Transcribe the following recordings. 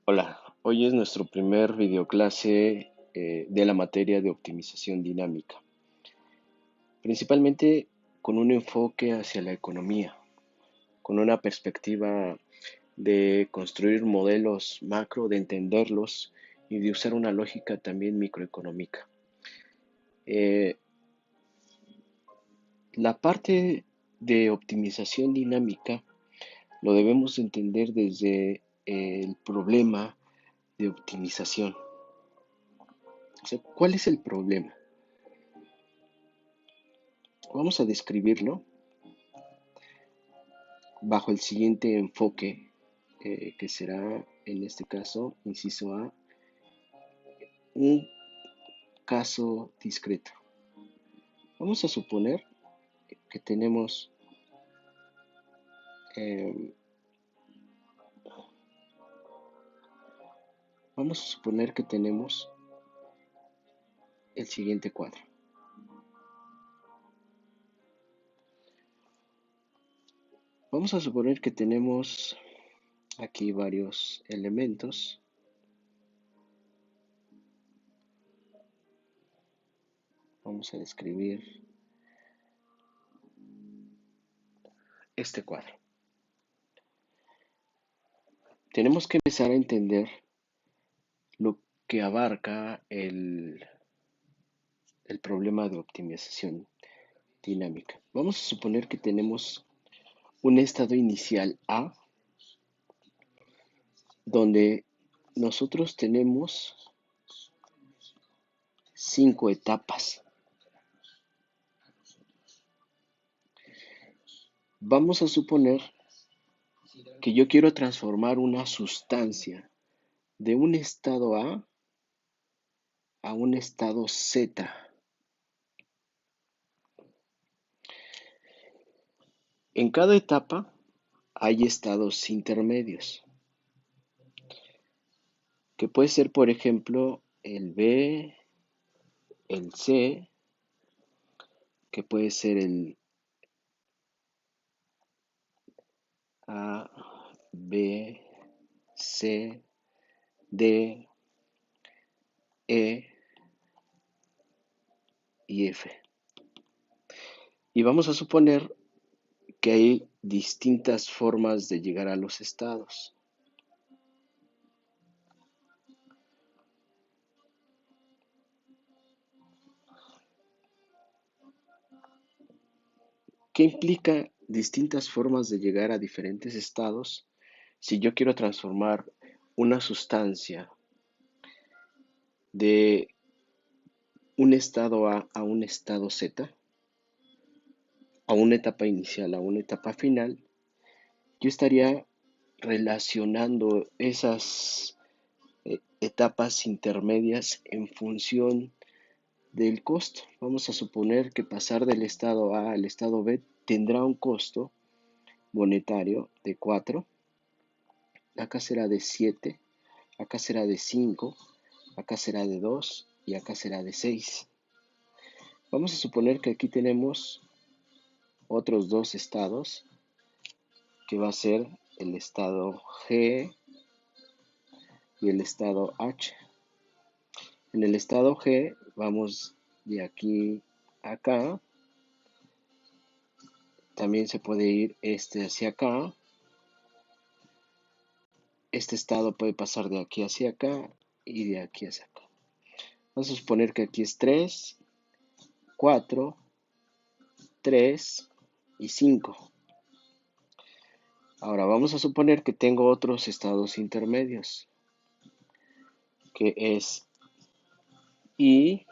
Hola, hoy es nuestro primer videoclase de la materia de optimización dinámica, principalmente con un enfoque hacia la economía, con una perspectiva de construir modelos macro, de entenderlos y de usar una lógica también microeconómica. Eh, la parte de optimización dinámica lo debemos entender desde el problema de optimización. O sea, ¿cuál es el problema? Vamos a describirlo bajo el siguiente enfoque, que será, en este caso, inciso A, un caso discreto. Vamos a suponer que tenemos, eh, vamos a suponer que tenemos el siguiente cuadro. Vamos a suponer que tenemos aquí varios elementos. Vamos a describir este cuadro. Tenemos que empezar a entender lo que abarca el problema de optimización dinámica. Vamos a suponer que tenemos un estado inicial A, donde nosotros tenemos 5 etapas. Vamos a suponer que yo quiero transformar una sustancia de un estado a un estado Z. En cada etapa hay estados intermedios, que puede ser, por ejemplo, el B, el C, que puede ser el A, B, C, D, E y F. Y vamos a suponer que hay distintas formas de llegar a los estados. ¿Qué implica distintas formas de llegar a diferentes estados si yo quiero transformar una sustancia de un estado A un estado Z, a una etapa inicial, a una etapa final? Yo estaría relacionando esas etapas intermedias en función del costo. Vamos a suponer que pasar del estado A al estado B tendrá un costo monetario de 4, acá será de 7, acá será de 5, acá será de 2 y acá será de 6. Vamos a suponer que aquí tenemos otros dos estados, que va a ser el estado G y el estado H. En el estado G vamos de aquí a acá, también se puede ir hacia acá, este estado puede pasar de aquí hacia acá y de aquí hacia acá. Vamos a suponer que aquí es 3, 4, 3 y 5. Ahora vamos a suponer que tengo otros estados intermedios, que es I,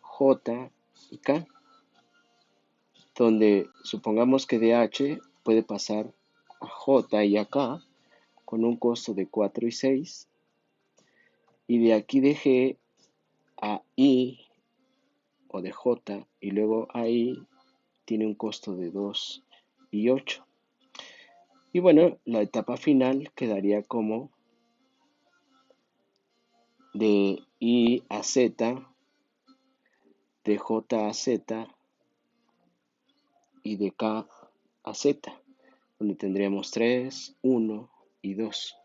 J y K, donde supongamos que de H puede pasar a J y a K con un costo de 4 y 6, y de aquí de G a I o de J y luego a I tiene un costo de 2 y 8. Y bueno, la etapa final quedaría como de I a Z, de J a Z y de K a Z, donde tendríamos 3, 1 y 2.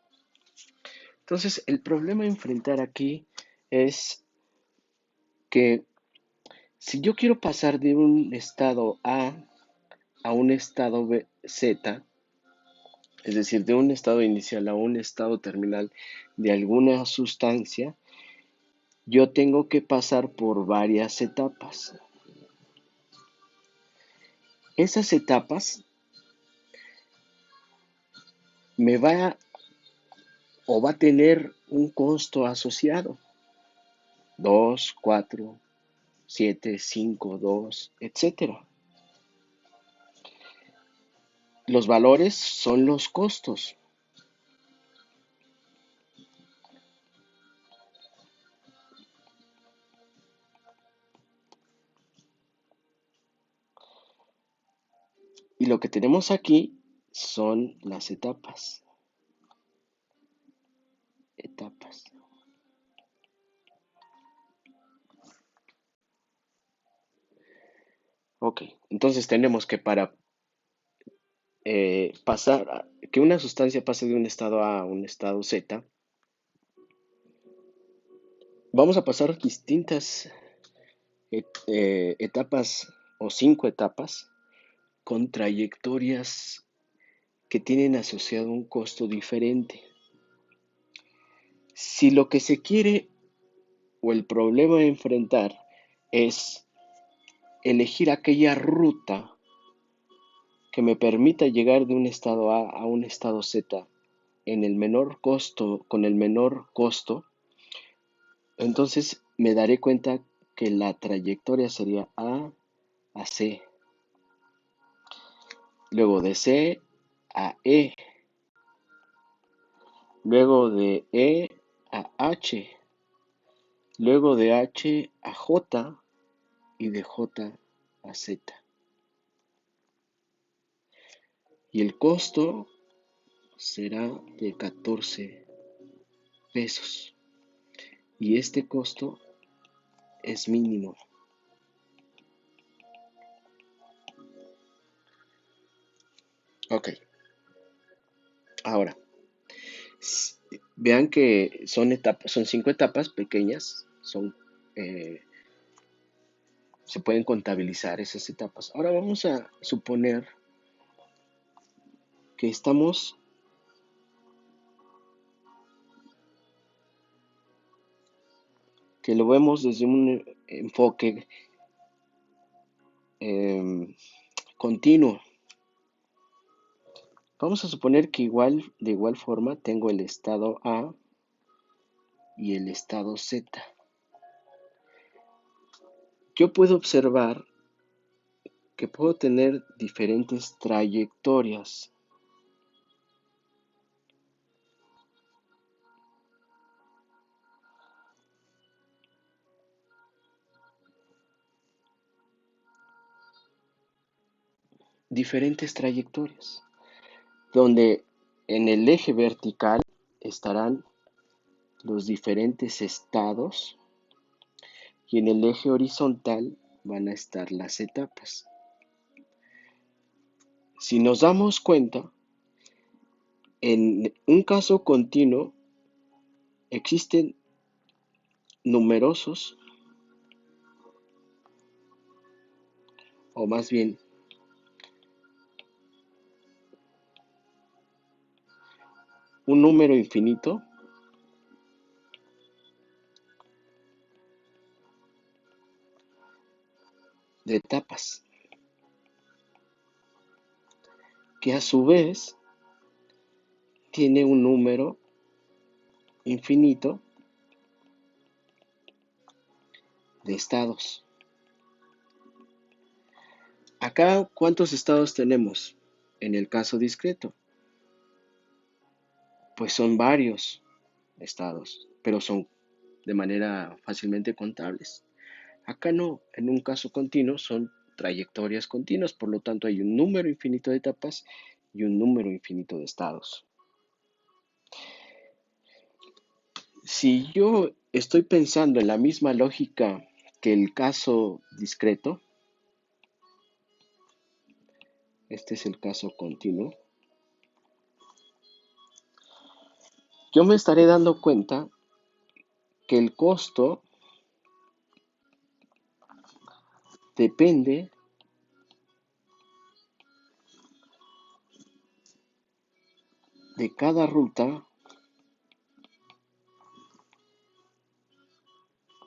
Entonces, el problema a enfrentar aquí es que si yo quiero pasar de un estado a un estado Z, es decir, de un estado inicial a un estado terminal de alguna sustancia, yo tengo que pasar por varias etapas. Esas etapas me va va a tener un costo asociado: 2, 4, 7, 5, 2, etcétera. Los valores son los costos. Y lo que tenemos aquí son las etapas. Etapas. Ok, entonces tenemos que para que una sustancia pase de un estado A a un estado Z, vamos a pasar distintas etapas o 5 etapas con trayectorias que tienen asociado un costo diferente. Si lo que se quiere o el problema a enfrentar es elegir aquella ruta que me permita llegar de un estado A un estado Z en el menor costo, con el menor costo, entonces me daré cuenta que la trayectoria sería a C, luego de C a E, luego de E a H, luego de H a J y de J a Z. Y el costo será de 14 pesos. Y este costo es mínimo. Ok, ahora, vean que son 5 etapas pequeñas, eh, se pueden contabilizar esas etapas. Ahora vamos a suponer que que lo vemos desde un enfoque continuo. Vamos a suponer que de igual forma tengo el estado A y el estado Z. Yo puedo observar que puedo tener diferentes trayectorias. Diferentes trayectorias, donde en el eje vertical estarán los diferentes estados y en el eje horizontal van a estar las etapas. Si nos damos cuenta, en un caso continuo existen numerosos, o más bien un número infinito de etapas, que a su vez tiene un número infinito de estados. Acá, ¿cuántos estados tenemos en el caso discreto? Pues son varios estados, pero son de manera fácilmente contables. Acá no, en un caso continuo son trayectorias continuas, por lo tanto hay un número infinito de etapas y un número infinito de estados. Si yo estoy pensando en la misma lógica que el caso discreto, este es el caso continuo, yo me estaré dando cuenta que el costo depende de cada ruta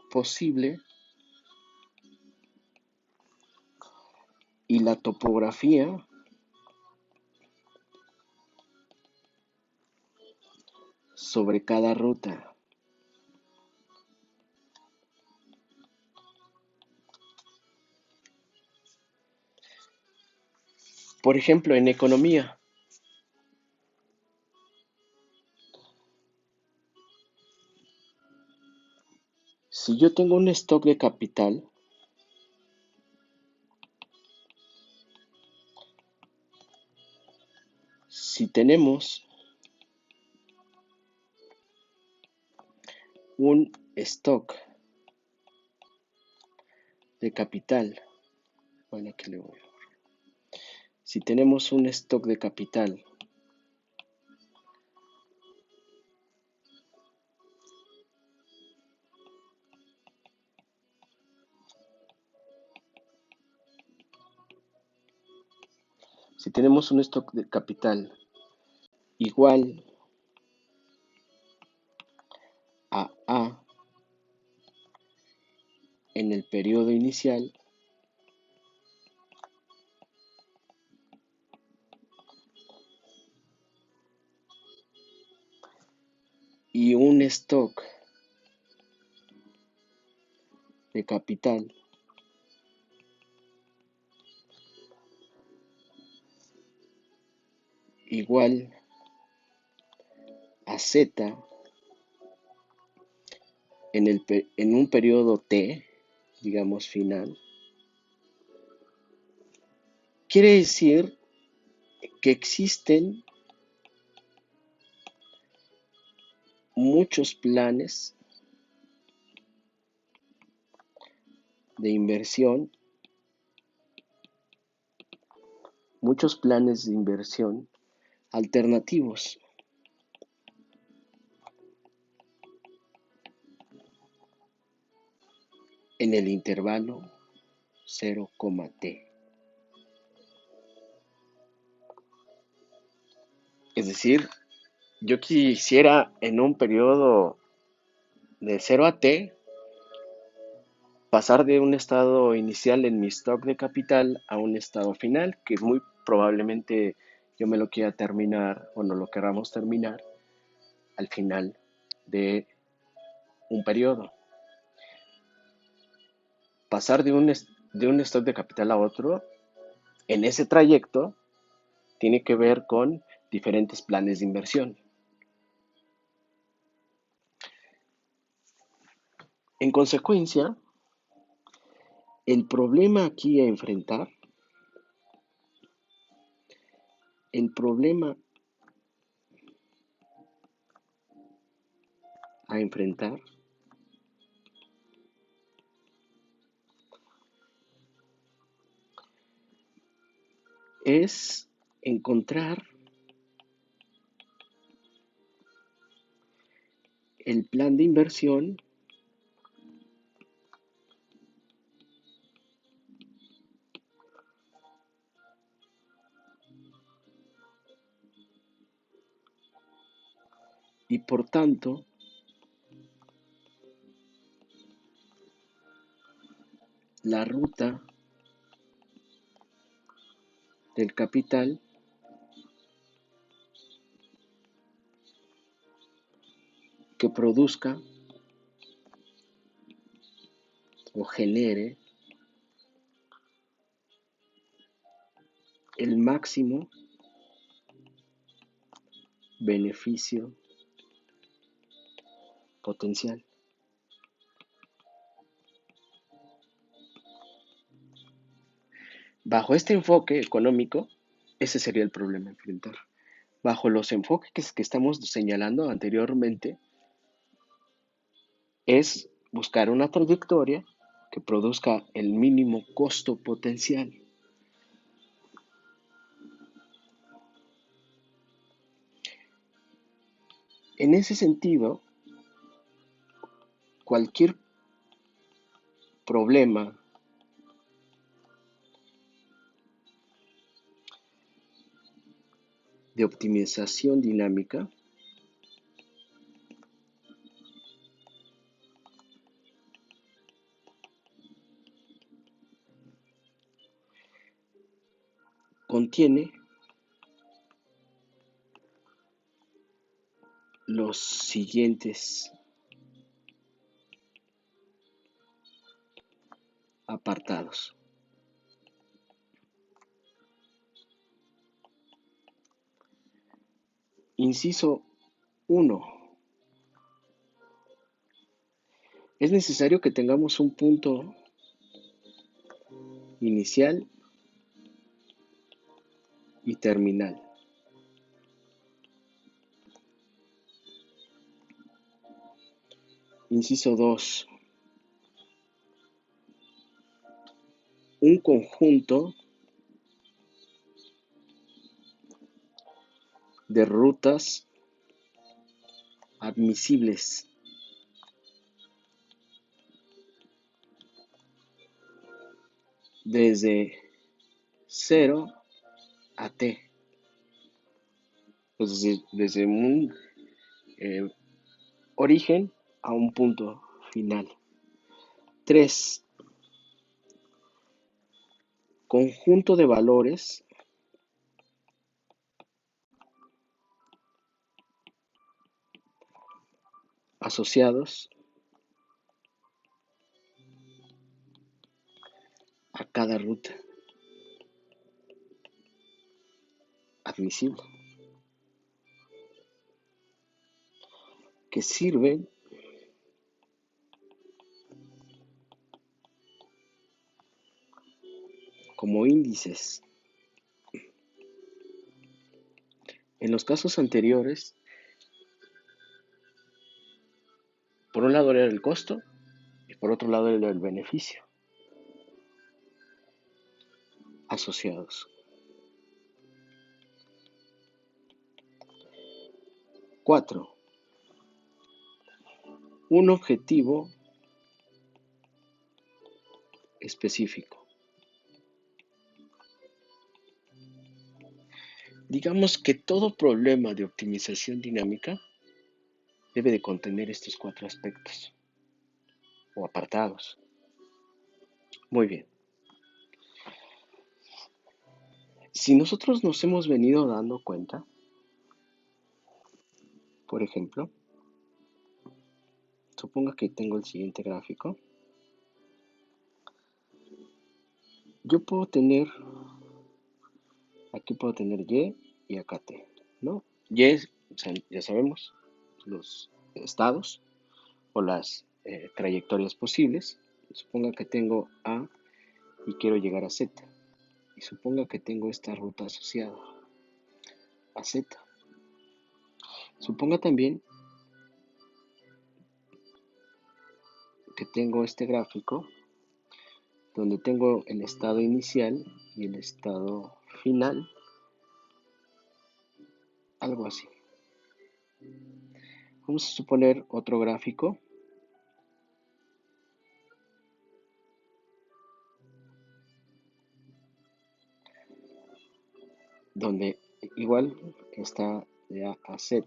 posible y la topografía sobre cada ruta. Por ejemplo, en economía, si yo tengo un stock de capital, si tenemos un stock de capital, bueno, aquí le voy. Si tenemos un stock de capital si tenemos un stock de capital igual a A en el periodo inicial y un stock de capital igual a Z en un periodo T, digamos final, quiere decir que existen muchos planes de inversión, muchos planes de inversión alternativos en el intervalo 0, T. Es decir, yo quisiera en un periodo de 0 a T pasar de un estado inicial en mi stock de capital a un estado final, que muy probablemente yo me lo quiera terminar o no lo queramos terminar al final de un periodo. Pasar de un stock de capital a otro, en ese trayecto, tiene que ver con diferentes planes de inversión. En consecuencia, el problema aquí a enfrentar, el problema a enfrentar es encontrar el plan de inversión y por tanto la ruta del capital que produzca o genere el máximo beneficio potencial. Bajo este enfoque económico, ese sería el problema a enfrentar. Bajo los enfoques que estamos señalando anteriormente, es buscar una trayectoria que produzca el mínimo costo potencial. En ese sentido, cualquier problema de optimización dinámica contiene los siguientes apartados. Inciso 1. Es necesario que tengamos un punto inicial y terminal. Inciso 2. Un conjunto de rutas admisibles desde 0 a t, pues desde un origen a un punto final. 3. Conjunto de valores asociados a cada ruta admisible, que sirven como índices. En los casos anteriores, por un lado era el costo y por otro lado era el beneficio asociados. 4. Un objetivo específico. Digamos que todo problema de optimización dinámica debe de contener estos 4 aspectos o apartados. Muy bien. Si nosotros nos hemos venido dando cuenta, por ejemplo, suponga que tengo el siguiente gráfico. Yo puedo tener, aquí puedo tener Y acá T, ¿no? Y, o sea, ya sabemos, los estados o las trayectorias posibles. Suponga que tengo A y quiero llegar a Z. Y suponga que tengo esta ruta asociada a Z. Suponga también que tengo este gráfico donde tengo el estado inicial y el estado final, algo así. Vamos a suponer otro gráfico donde igual está de A a Z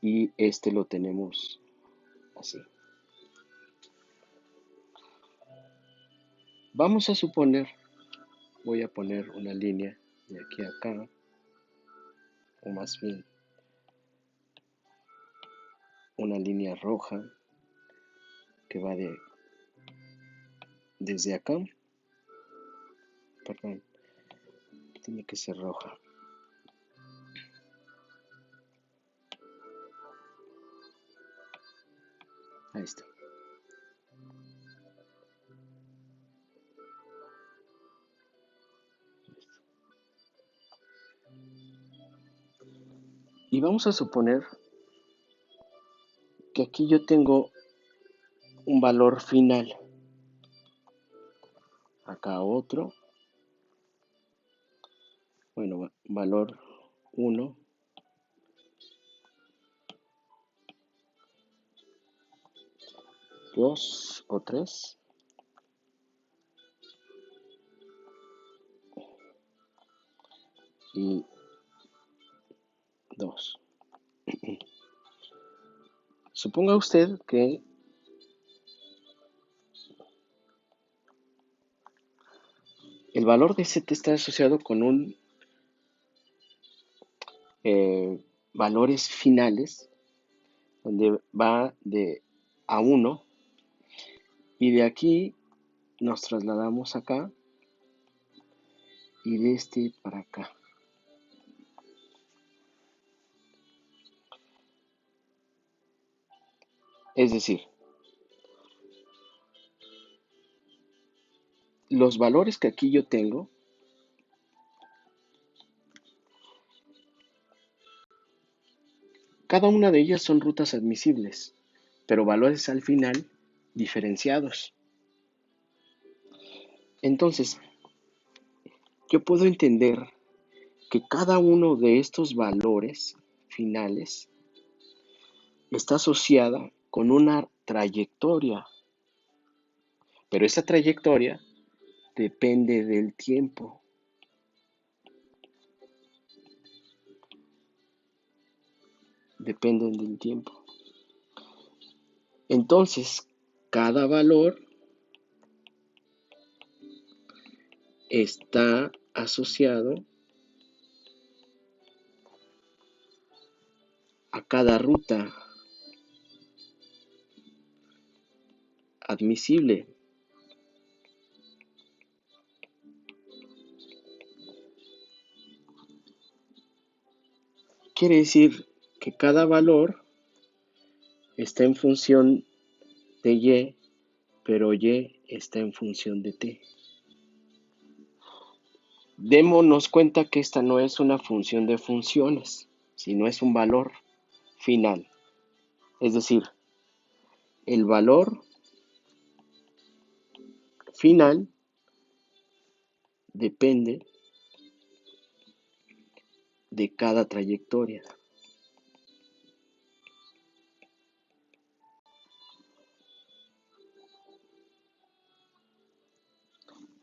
y este lo tenemos así. Vamos a suponer, voy a poner una línea de aquí a acá, o más bien una línea roja que va desde acá, perdón, tiene que ser roja. Ahí está. Y vamos a suponer que aquí yo tengo un valor final. Acá otro. Bueno, valor 1 2 o 3 y 2. Suponga usted que el valor de Z está asociado con un valores finales, donde va de a 1 y de aquí nos trasladamos acá y de este para acá. Es decir, los valores que aquí yo tengo, cada una de ellas son rutas admisibles, pero valores al final diferenciados. Entonces, yo puedo entender que cada uno de estos valores finales está asociada con una trayectoria, pero esa trayectoria depende del tiempo. Dependen del tiempo. Entonces, cada valor está asociado a cada ruta admisible. Quiere decir que cada valor está en función de Y, pero Y está en función de T. Démonos cuenta que esta no es una función de funciones, sino es un valor final. Es decir, el valor final depende de cada trayectoria.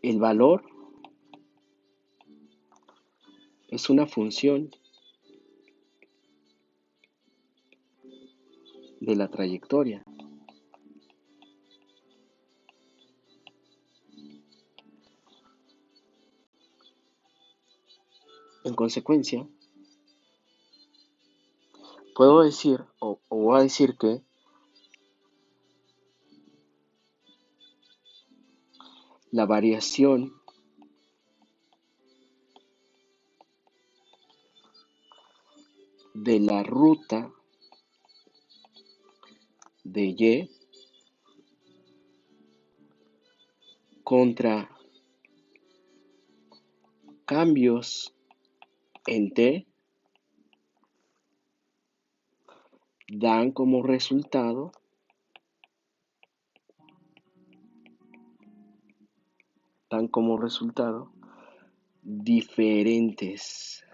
El valor es una función de la trayectoria. En consecuencia, puedo decir o voy a decir que la variación de la ruta de Y contra cambios en T dan como resultado diferentes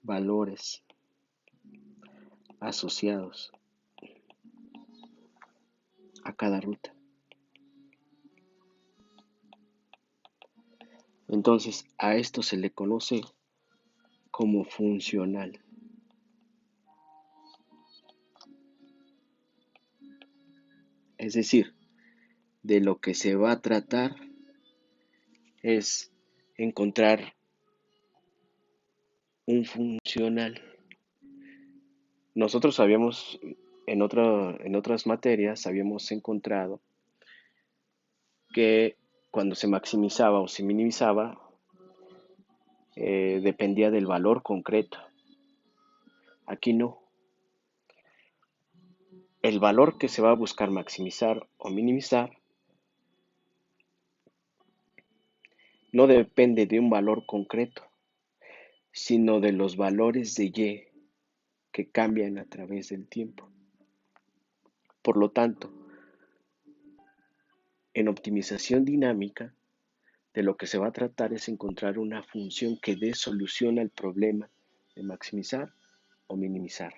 valores asociados a cada ruta. Entonces, a esto se le conoce como funcional. Es decir, de lo que se va a tratar es encontrar un funcional. Nosotros habíamos, en otras materias, habíamos encontrado que cuando se maximizaba o se minimizaba, dependía del valor concreto. Aquí no. El valor que se va a buscar maximizar o minimizar no depende de un valor concreto, sino de los valores de Y que cambian a través del tiempo. Por lo tanto, en optimización dinámica, de lo que se va a tratar es encontrar una función que dé solución al problema de maximizar o minimizar.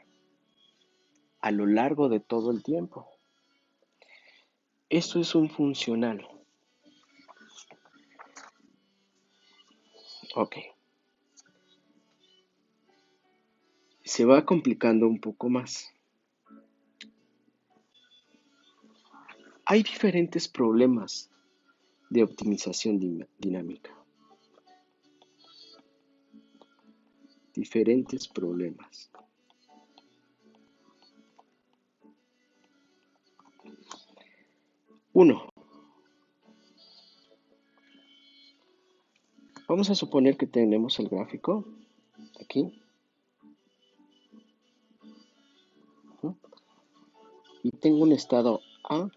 a lo largo de todo el tiempo. Esto es un funcional. Ok. Se va complicando un poco más. Hay diferentes problemas de optimización dinámica. Diferentes problemas. Uno, vamos a suponer que tenemos el gráfico aquí, ¿no? Y tengo un estado A,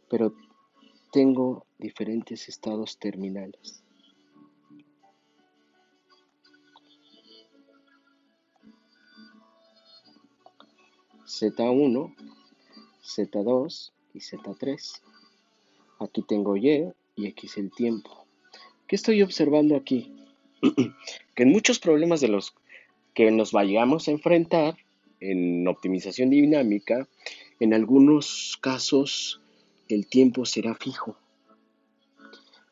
pero tengo diferentes estados terminales. Z1, Z2 y Z3. Aquí tengo y aquí es el tiempo. ¿Qué estoy observando aquí? Que en muchos problemas de los que nos vayamos a enfrentar en optimización dinámica, en algunos casos el tiempo será fijo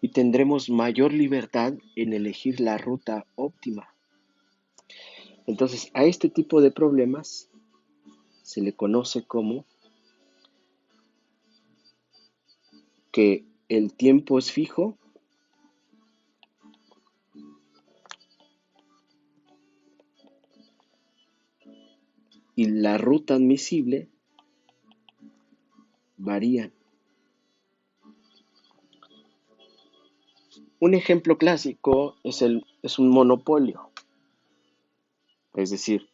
y tendremos mayor libertad en elegir la ruta óptima. Entonces, a este tipo de problemas se le conoce como que el tiempo es fijo y la ruta admisible varía. Un ejemplo clásico es un monopolio, es decir,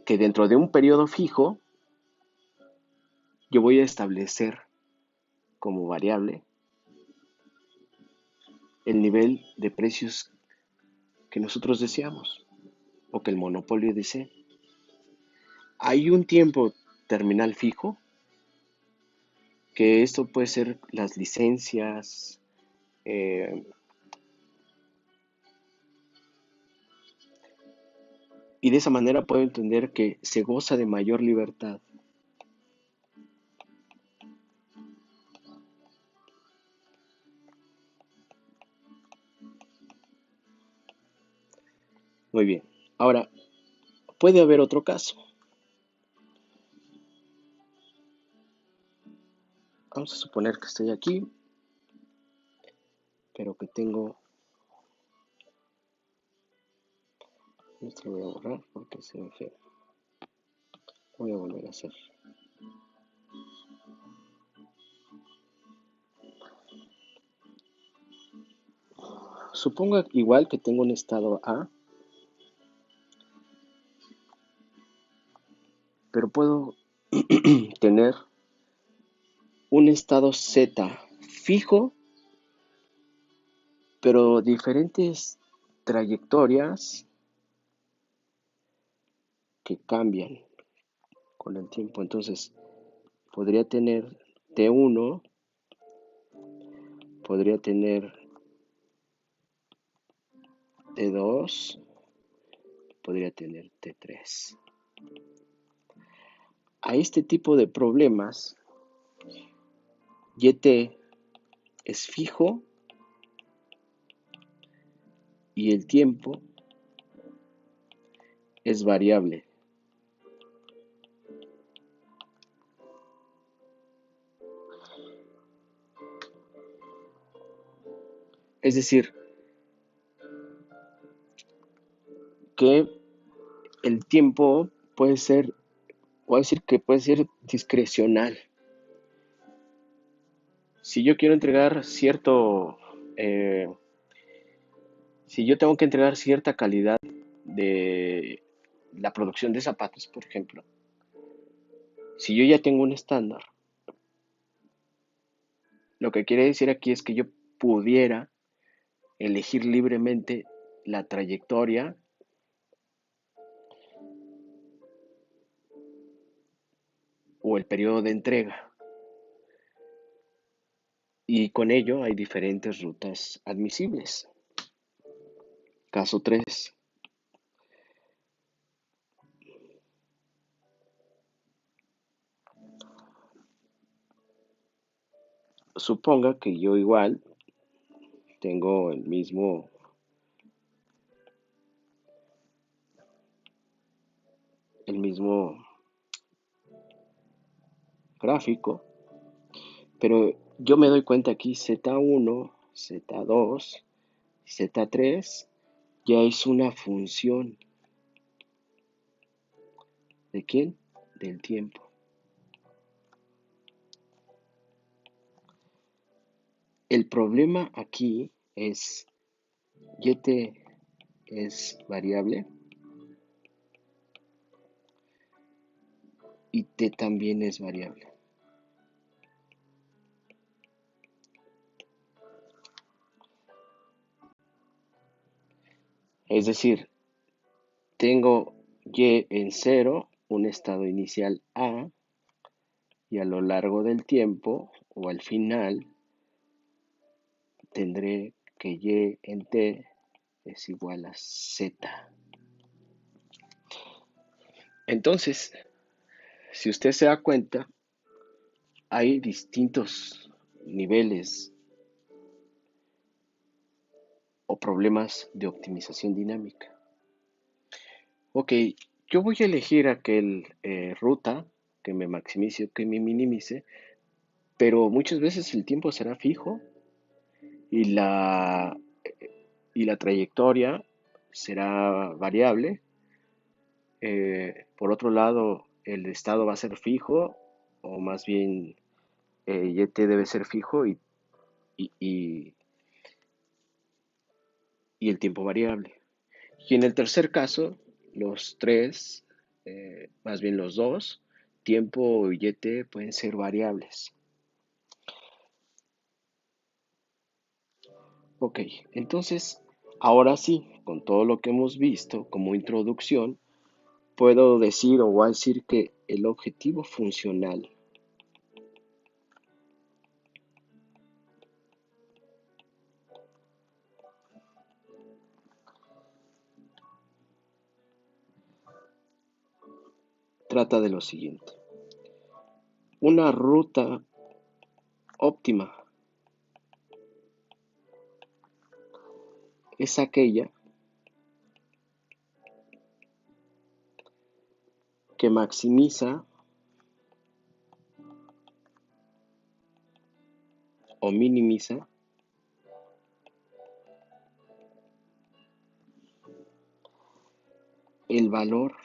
que dentro de un periodo fijo yo voy a establecer como variable el nivel de precios que nosotros deseamos o que el monopolio desee. Hay un tiempo terminal fijo, que esto puede ser las licencias, eh, y de esa manera puedo entender que se goza de mayor libertad. Muy bien. Ahora, puede haber otro caso. Vamos a suponer que estoy aquí, pero que tengo... Esto lo voy a borrar porque se ve feo. Voy a volver a hacer. Suponga igual que tengo un estado A, pero puedo tener un estado Z fijo, pero diferentes trayectorias que cambian con el tiempo. Entonces, podría tener T1, podría tener T2, podría tener T3. A este tipo de problemas, YT es fijo y el tiempo es variable. Es decir, que el tiempo puedo decir que puede ser discrecional. Si yo quiero entregar eh, si yo tengo que entregar cierta calidad de la producción de zapatos, por ejemplo, si yo ya tengo un estándar, lo que quiere decir aquí es que yo pudiera elegir libremente la trayectoria o el periodo de entrega. Y con ello hay diferentes rutas admisibles. Caso 3. Suponga que yo igual tengo el mismo gráfico, pero yo me doy cuenta aquí Z1, Z2, Z3 ya es una función. ¿De quién? Del tiempo. El problema aquí es YT es variable y T también es variable. Es decir, tengo Y en 0, un estado inicial A, y a lo largo del tiempo o al final tendré que Y en T es igual a Z. Entonces, si usted se da cuenta, hay distintos niveles o problemas de optimización dinámica. Ok, yo voy a elegir aquel ruta que me maximice o que me minimice, pero muchas veces el tiempo será fijo y la trayectoria será variable. Por otro lado, el estado va a ser fijo, o más bien YT debe ser fijo y, y- y el tiempo variable. Y en el tercer caso, los tres, más bien los dos, tiempo y YT pueden ser variables. Ok, entonces, ahora sí, con todo lo que hemos visto como introducción, puedo decir o voy a decir que el objetivo funcional trata de lo siguiente. Una ruta óptima es aquella que maximiza o minimiza el valor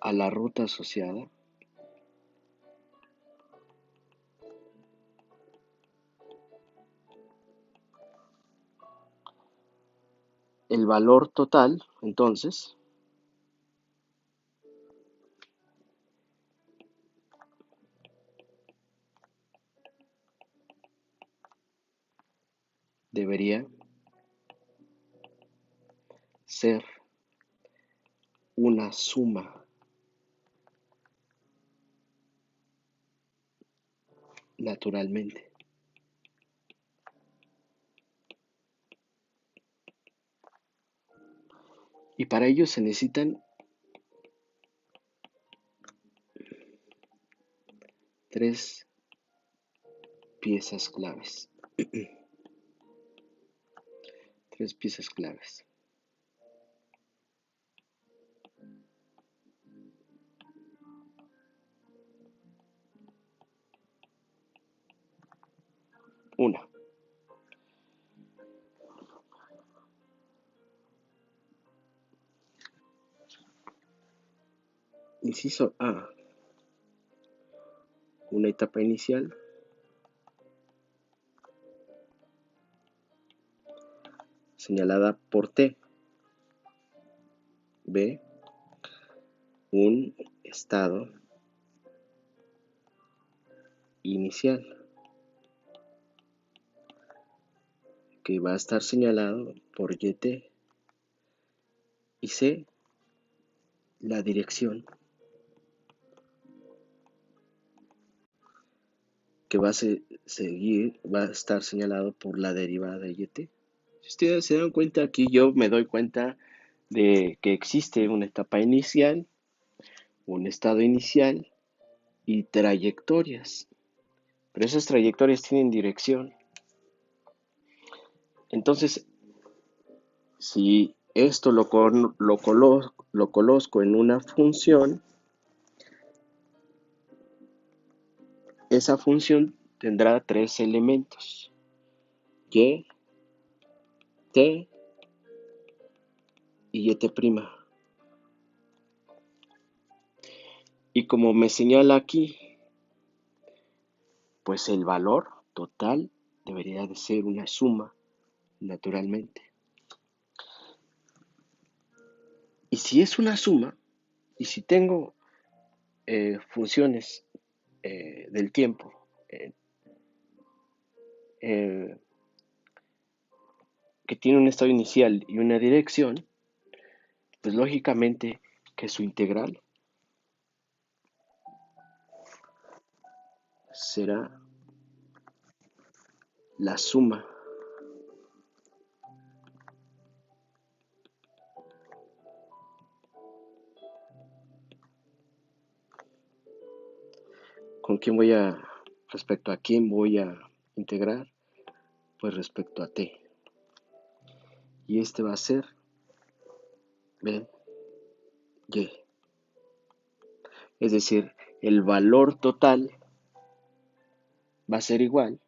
a la ruta asociada el valor total, entonces, debería ser una suma naturalmente. Y para ello se necesitan tres piezas claves. Tres piezas claves. Una, inciso A, una etapa inicial señalada por T. B, un estado inicial que va a estar señalado por YT. Y C, la dirección que va a estar señalado por la derivada de YT. Ustedes se dan cuenta, aquí yo me doy cuenta de que existe una etapa inicial, un estado inicial y trayectorias. Pero esas trayectorias tienen dirección. Entonces, si esto lo coloco en una función, esa función tendrá tres elementos: y, t y yt'. Y como me señala aquí, pues el valor total debería de ser una suma, naturalmente. Y si es una suma, y si tengo funciones del tiempo eh, eh, que tienen un estado inicial y una dirección, pues lógicamente que su integral será la suma con quién voy a, respecto a quién voy a integrar, pues respecto a t. Y este va a ser, ven, y. Es decir, el valor total va a ser igual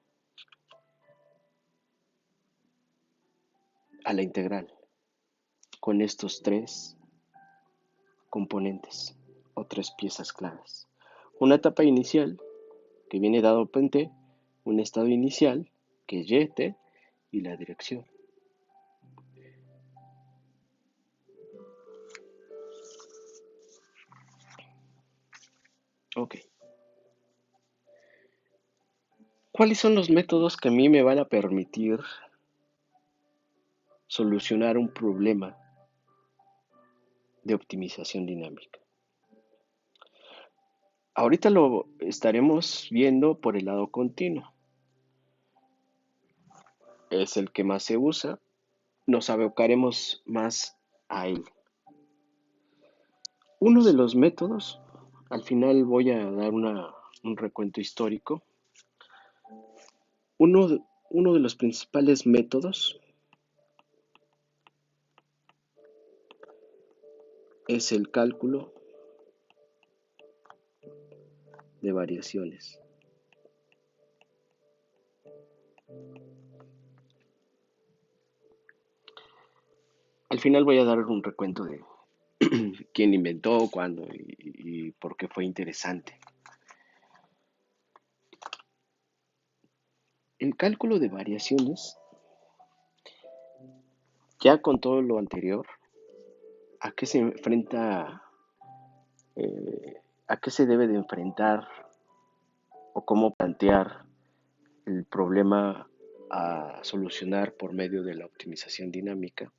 a la integral con estos tres componentes o tres piezas claves. Una etapa inicial que viene dado por t, un estado inicial que es yt y la dirección. Ok. ¿Cuáles son los métodos que a mí me van a permitir solucionar un problema de optimización dinámica? Ahorita lo estaremos viendo por el lado continuo. Es el que más se usa. Nos abocaremos más a él. Uno de los métodos, al final voy a dar un recuento histórico. Uno de los principales métodos es el cálculo de variaciones. Al final voy a dar un recuento de quién inventó, cuándo y por qué fue interesante. El cálculo de variaciones, ya con todo lo anterior, ¿a qué se enfrenta? ¿A qué se debe de enfrentar o cómo plantear el problema a solucionar por medio de la optimización dinámica?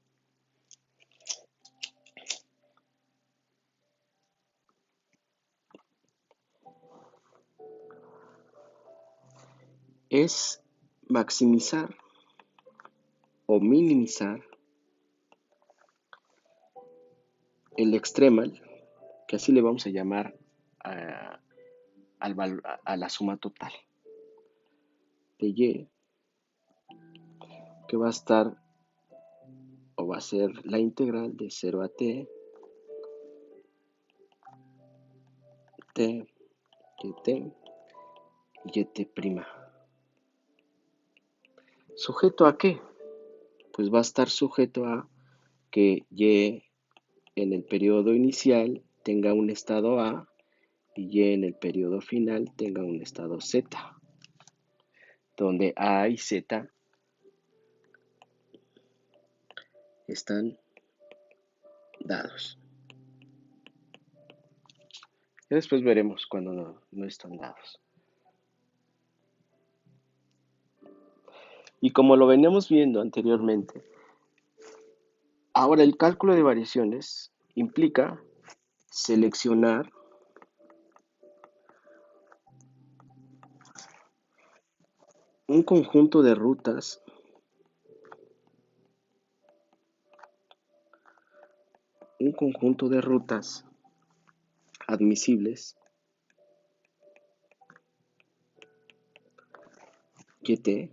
Es maximizar o minimizar el extremal, que así le vamos a llamar a, a la suma total de y, que va a estar o va a ser la integral de 0 a t, t, t y t'. ¿Sujeto a qué? Pues va a estar sujeto a que y en el periodo inicial tenga un estado A y y en el periodo final tenga un estado Z, donde A y Z están dados. Y después veremos cuando no están dados. Y como lo veníamos viendo anteriormente, ahora el cálculo de variaciones implica seleccionar un conjunto de rutas un conjunto de rutas admisibles YT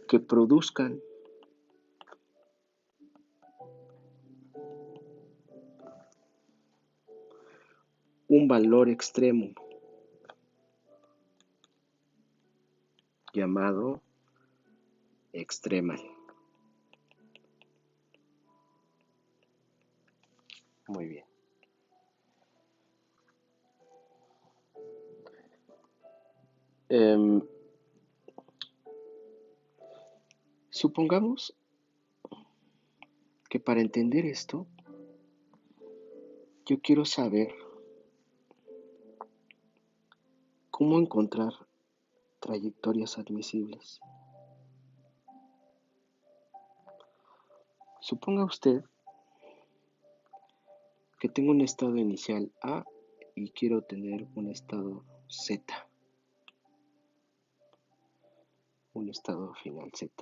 que produzcan un valor extremo llamado extremal. Muy bien. Supongamos que para entender esto, yo quiero saber cómo encontrar trayectorias admisibles. Suponga usted que tengo un estado inicial A y quiero tener un estado Z, un estado final Z.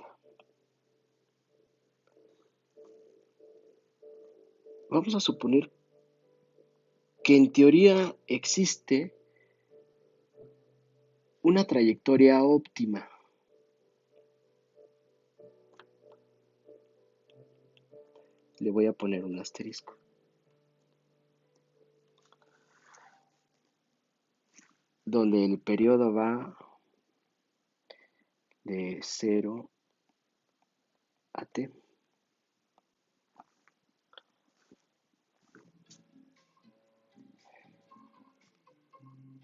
Vamos a suponer que en teoría existe una trayectoria óptima. Le voy a poner un asterisco. Donde el periodo va de 0 a t.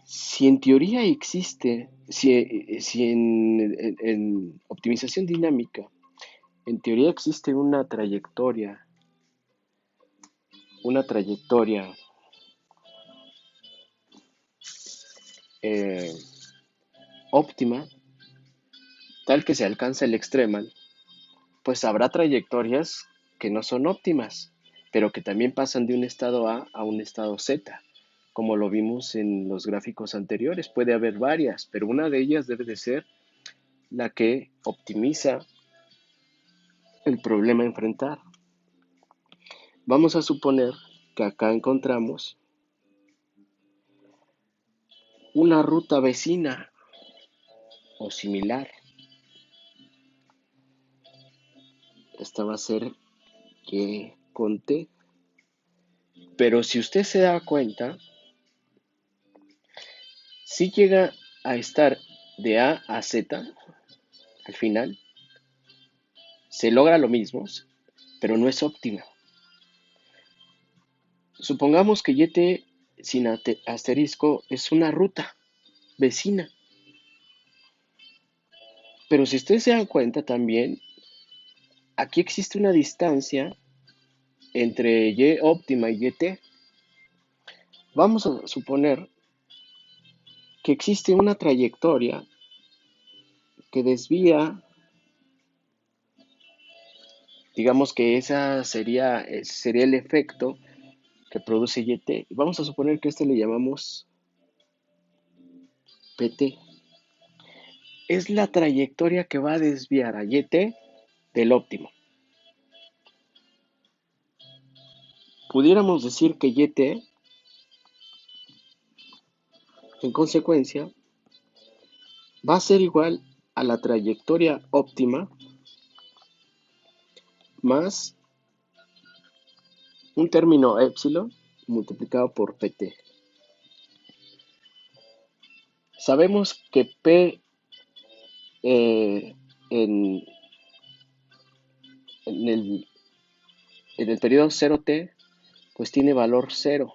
Si en teoría existe, si en optimización dinámica, en teoría existe una trayectoria eh, óptima, tal que se alcanza el extremal, pues habrá trayectorias que no son óptimas, pero que también pasan de un estado A un estado Z, como lo vimos en los gráficos anteriores. Puede haber varias, pero una de ellas debe de ser la que optimiza el problema a enfrentar. Vamos a suponer que acá encontramos una ruta vecina o similar. Esta va a ser Y con T. Pero si usted se da cuenta, si llega a estar de A a Z al final, se logra lo mismo, pero no es óptima. Supongamos que YT sin asterisco es una ruta vecina. Pero si ustedes se dan cuenta también, aquí existe una distancia entre Y óptima y YT. Vamos a suponer que existe una trayectoria que desvía, digamos que esa sería el efecto que produce YT. Vamos a suponer que este le llamamos PT. Es la trayectoria que va a desviar a YT del óptimo. Pudiéramos decir que YT, en consecuencia, va a ser igual a la trayectoria óptima más un término epsilon multiplicado por PT. Sabemos que P en, en, el, en el periodo 0T pues tiene valor 0.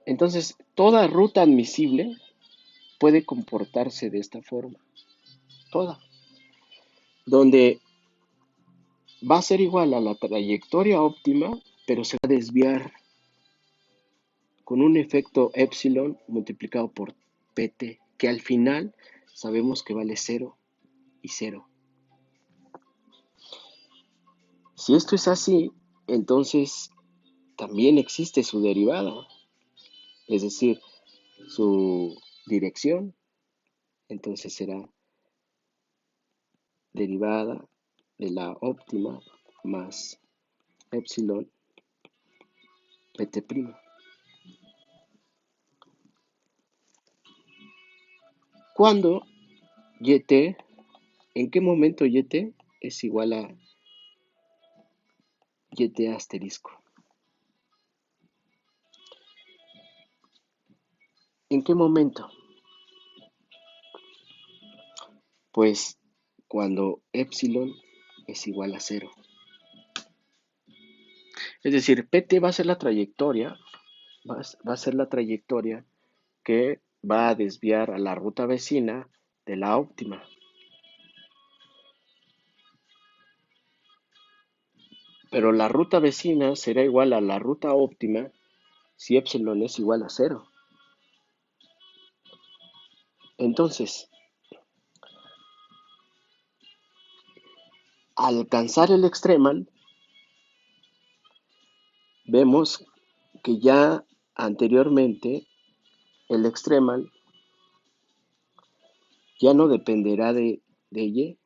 Entonces, toda ruta admisible puede comportarse de esta forma. Toda. Donde va a ser igual a la trayectoria óptima, pero se va a desviar con un efecto epsilon multiplicado por pt, que al final sabemos que vale 0 y 0. Si esto es así, entonces también existe su derivada, es decir, su dirección, entonces será derivada de la óptima más epsilon pt'. Cuando yt, ¿en qué momento yt es igual a yt asterisco? ¿En qué momento? Pues cuando epsilon es igual a 0. Es decir, pt va a ser la trayectoria, va a ser la trayectoria que va a desviar a la ruta vecina de la óptima. Pero la ruta vecina será igual a la ruta óptima si epsilon es igual a 0. Entonces, al alcanzar el extremal, vemos que ya anteriormente el extremal ya no dependerá de y,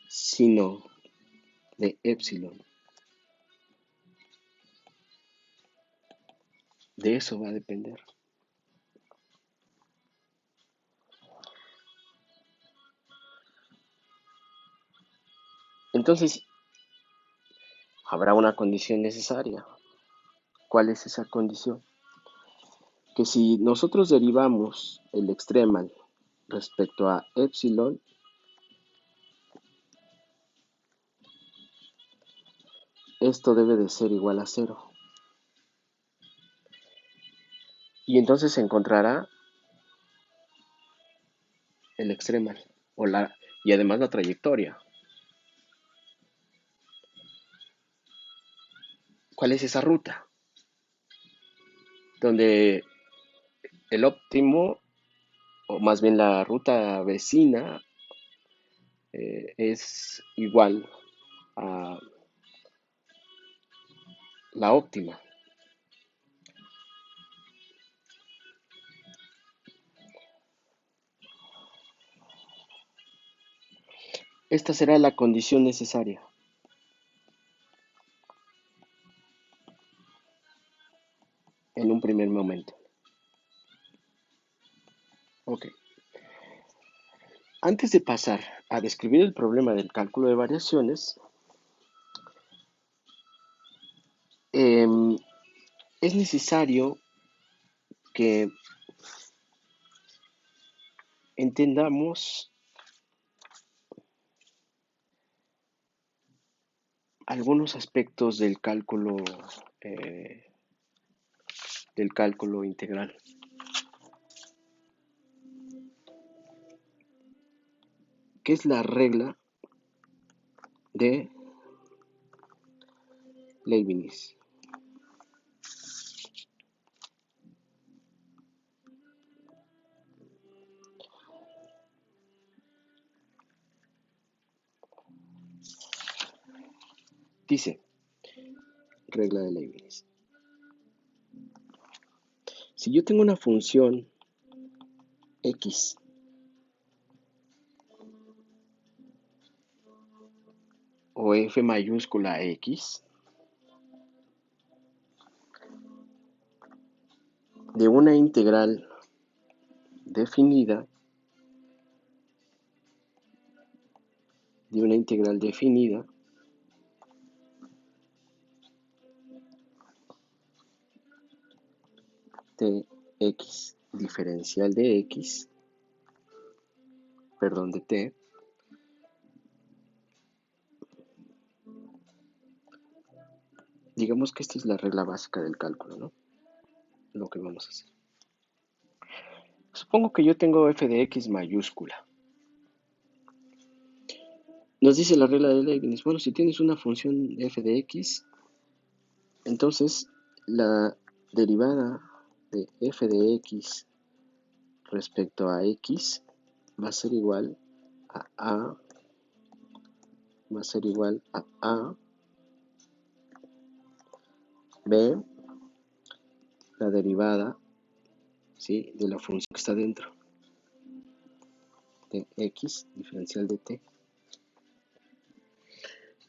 sino de epsilon. De eso va a depender. Entonces, habrá una condición necesaria. ¿Cuál es esa condición? Que si nosotros derivamos el extremal respecto a epsilon, esto debe de ser igual a 0. Y entonces se encontrará el extremal y además la trayectoria. ¿Cuál es esa ruta? Donde el óptimo, o más bien la ruta vecina, es igual a la óptima. Esta será la condición necesaria. En un primer momento. Ok. Antes de pasar a describir el problema del cálculo de variaciones, es necesario que entendamos algunos aspectos del cálculo integral. ¿Qué es la regla de Leibniz? Dice, regla de Leibniz. Si yo tengo una función x o f mayúscula x de una integral definida, de x diferencial de x, perdón, de t, digamos que esta es la regla básica del cálculo, ¿no? Lo que vamos a hacer. Supongo que yo tengo f de x mayúscula. Nos dice la regla de Leibniz, bueno, si tienes una función f de x, entonces la derivada de f de x respecto a x va a ser igual a b, la derivada ¿sí? De la función que está dentro de x, diferencial de t.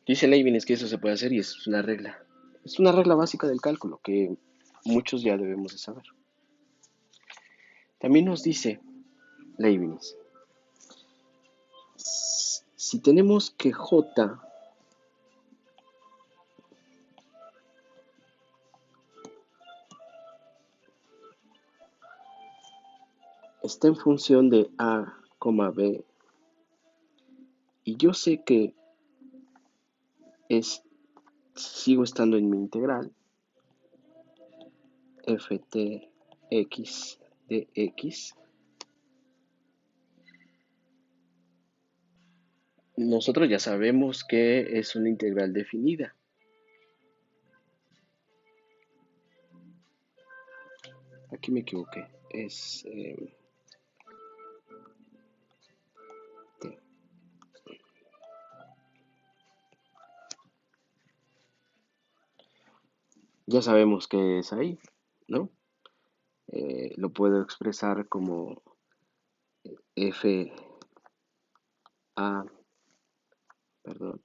Dice Leibniz que eso se puede hacer y es una regla. Es una regla básica del cálculo que muchos ya debemos de saber. También nos dice Leibniz, si tenemos que j está en función de a, b, y yo sé que sigo estando en mi integral, ft(x) de x, nosotros ya sabemos que es una integral definida. Aquí me equivoqué. Es t. Ya sabemos que es ahí, ¿no? Lo puedo expresar como f a, perdón,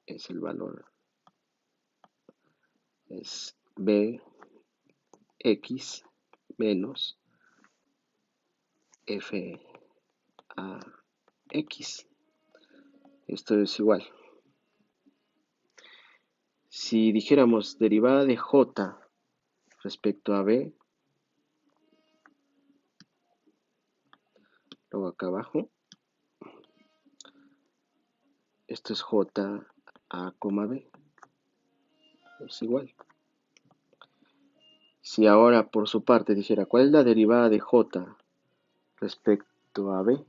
es el valor, es b x menos f a x. Esto es igual. Si dijéramos derivada de j respecto a b, luego acá abajo, esto es j a, b, es igual. Si ahora por su parte dijera, ¿cuál es la derivada de j respecto a b?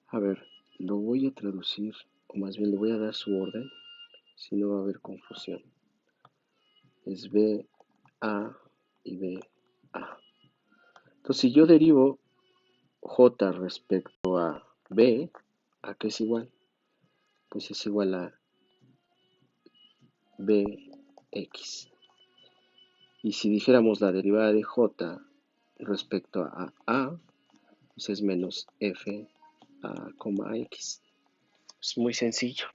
A ver, lo voy a traducir, o más bien le voy a dar su orden, si no va a haber confusión. Es b, a y b, a. Entonces, si yo derivo j respecto a b, ¿a qué es igual? Pues es igual a bx. Y si dijéramos la derivada de j respecto a a, pues es menos f a, x. Es muy sencillo.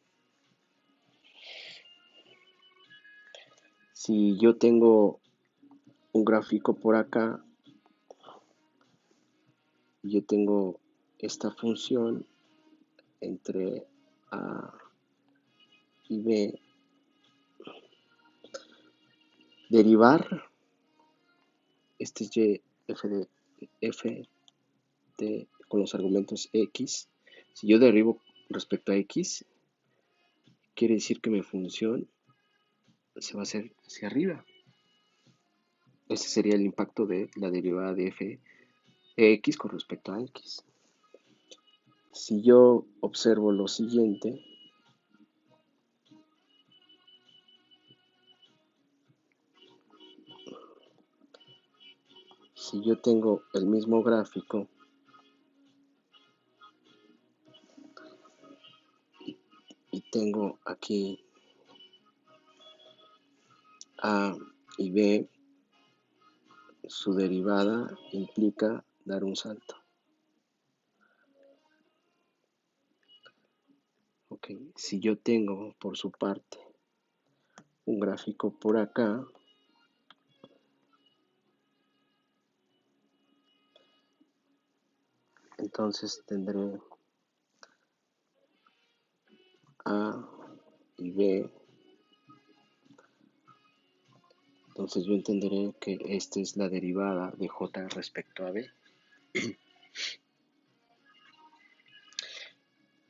Si yo tengo un gráfico por acá, yo tengo esta función entre a y b, derivar este y f de con los argumentos x. Si yo derivo respecto a x, quiere decir que mi función se va a hacer hacia arriba. Ese sería el impacto de la derivada de f de x con respecto a x. Si yo observo lo siguiente, si yo tengo el mismo gráfico y tengo aquí a y b, su derivada implica dar un salto. Ok, si yo tengo por su parte un gráfico por acá, entonces tendré a y b. Entonces yo entenderé que esta es la derivada de j respecto a b.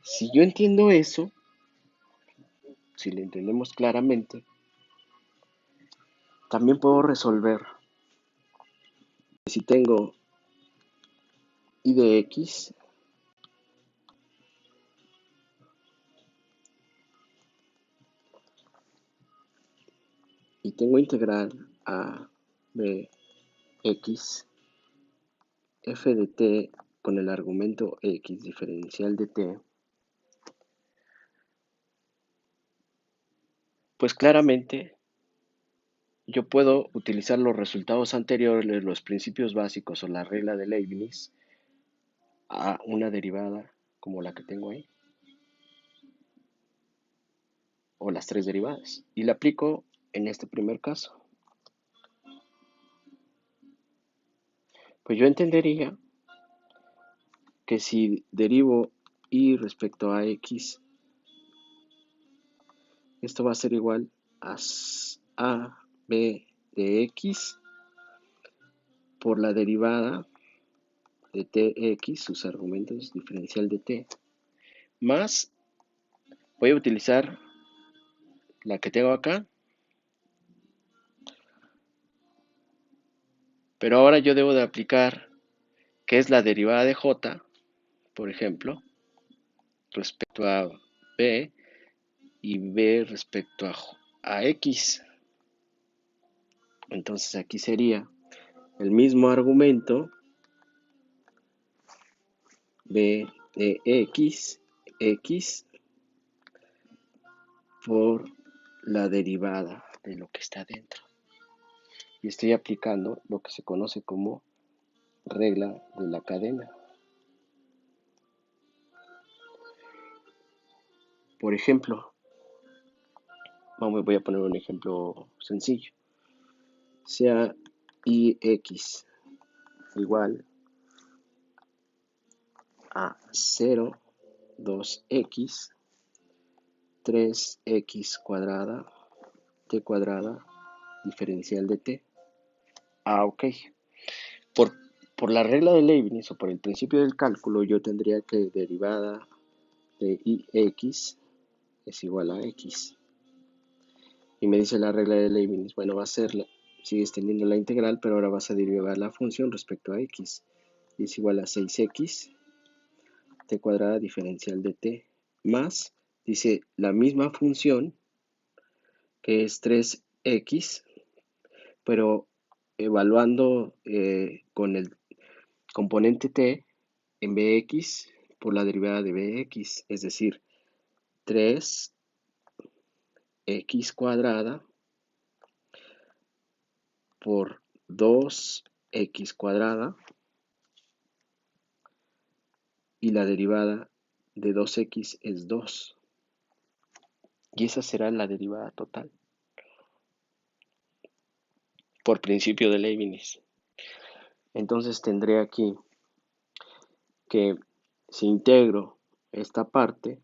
Si yo entiendo eso, si lo entendemos claramente, también puedo resolver. Si tengo y de x y tengo integral a b x f de t con el argumento x diferencial de t, pues claramente yo puedo utilizar los resultados anteriores, los principios básicos o la regla de Leibniz a una derivada como la que tengo ahí, o las tres derivadas, y la aplico en este primer caso. Pues yo entendería que si derivo y respecto a x, esto va a ser igual a b de x por la derivada de tx, sus argumentos diferencial de t, más voy a utilizar la que tengo acá, pero ahora yo debo de aplicar que es la derivada de j, por ejemplo, respecto a b y b respecto a x. Entonces aquí sería el mismo argumento b de x por la derivada de lo que está dentro. Y estoy aplicando lo que se conoce como regla de la cadena. Por ejemplo, voy a poner un ejemplo sencillo. Sea ix igual a 0, 2x, 3x cuadrada, t cuadrada, diferencial de t. Ok. Por, por la regla de Leibniz o por el principio del cálculo, yo tendría que derivada de ix es igual a x. Y me dice la regla de Leibniz, bueno, va a ser, sigues teniendo la integral, pero ahora vas a derivar la función respecto a x. Y es igual a 6x, t cuadrada diferencial de t, más, dice, la misma función, que es 3x, pero evaluando con el componente t en bx por la derivada de bx, es decir, 3x cuadrada por 2x cuadrada y la derivada de 2x es 2. Y esa será la derivada total por principio de Leibniz. Entonces tendré aquí que si integro esta parte,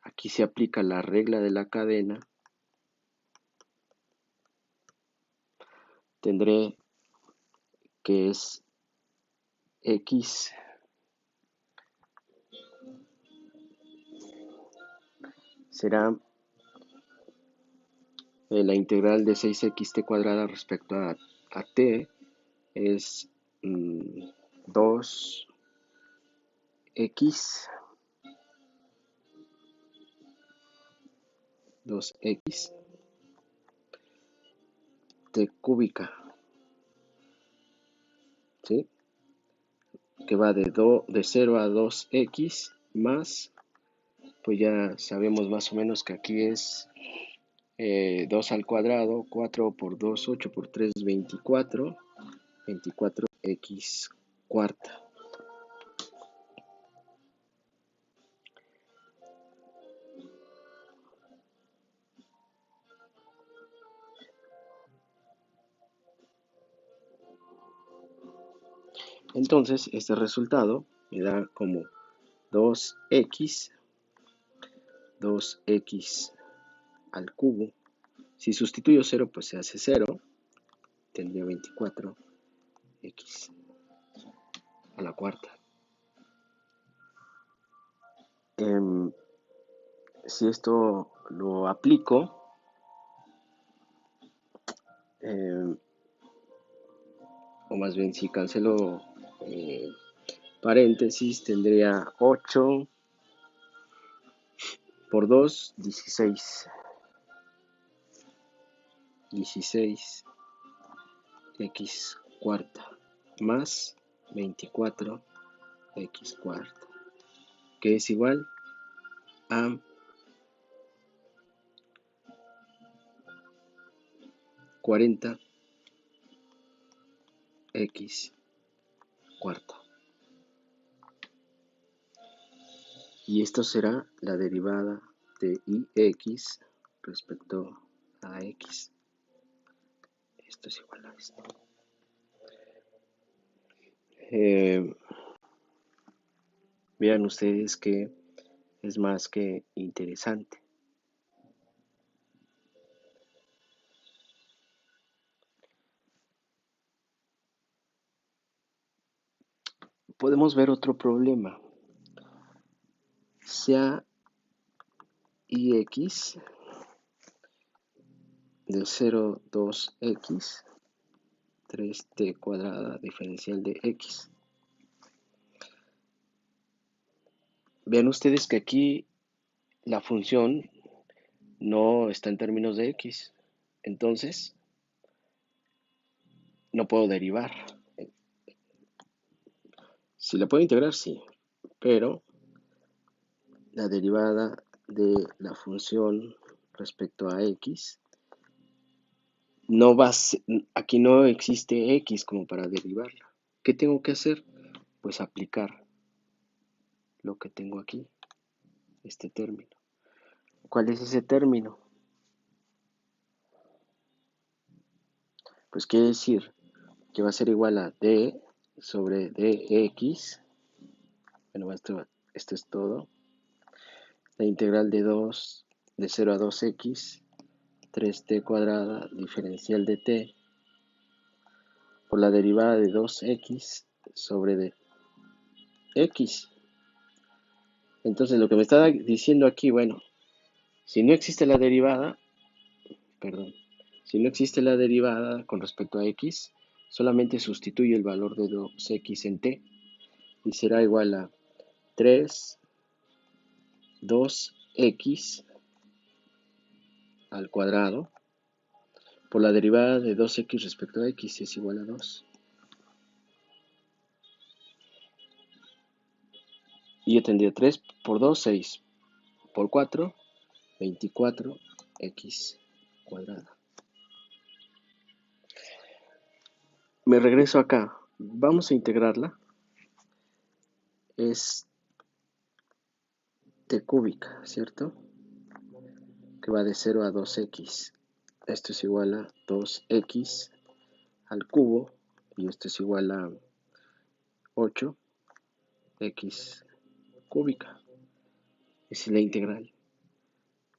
aquí se aplica la regla de la cadena, tendré que es x será la integral de 6xt cuadrada respecto a t es 2x t cúbica, ¿sí? Que va de 0 a 2x más, pues ya sabemos más o menos que aquí es 2 al cuadrado, 4 por 2, 8 por 3, 24, 24x cuarta. Entonces, este resultado me da como 2x al cubo. Si sustituyo 0, pues se hace 0. Tendría 24x a la cuarta. Si esto lo aplico, o más bien si cancelo paréntesis, tendría 8 por 2, 16. 16x cuarta más 24x cuarta, que es igual a 40 x cuarta. Y esto será la derivada de ix respecto a x. Esto es igual a esto. Vean ustedes que es más que interesante. Podemos ver otro problema. Sea ix de 0, 2x, 3t cuadrada diferencial de x. Vean ustedes que aquí la función no está en términos de x. Entonces, no puedo derivar. Si la puedo integrar, sí. Pero la derivada de la función respecto a x no va a ser, aquí no existe x como para derivarla. ¿Qué tengo que hacer? Pues aplicar lo que tengo aquí, este término. ¿Cuál es ese término? Pues quiere decir que va a ser igual a d sobre dx. Bueno, esto es todo. La integral de 0 a 2x, 3t cuadrada diferencial de t por la derivada de 2x sobre de x. Entonces lo que me está diciendo aquí, bueno, si no existe la derivada, si no existe la derivada con respecto a x, solamente sustituye el valor de 2x en t y será igual a 3, 2x al cuadrado por la derivada de 2x respecto a x es igual a 2. Y yo tendría 3 por 2, 6 por 4, 24x cuadrada. Me regreso acá. Vamos a integrarla. Es t cúbica, ¿cierto? Que va de 0 a 2x. Esto es igual a 2x al cubo y esto es igual a 8x cúbica. Es la integral.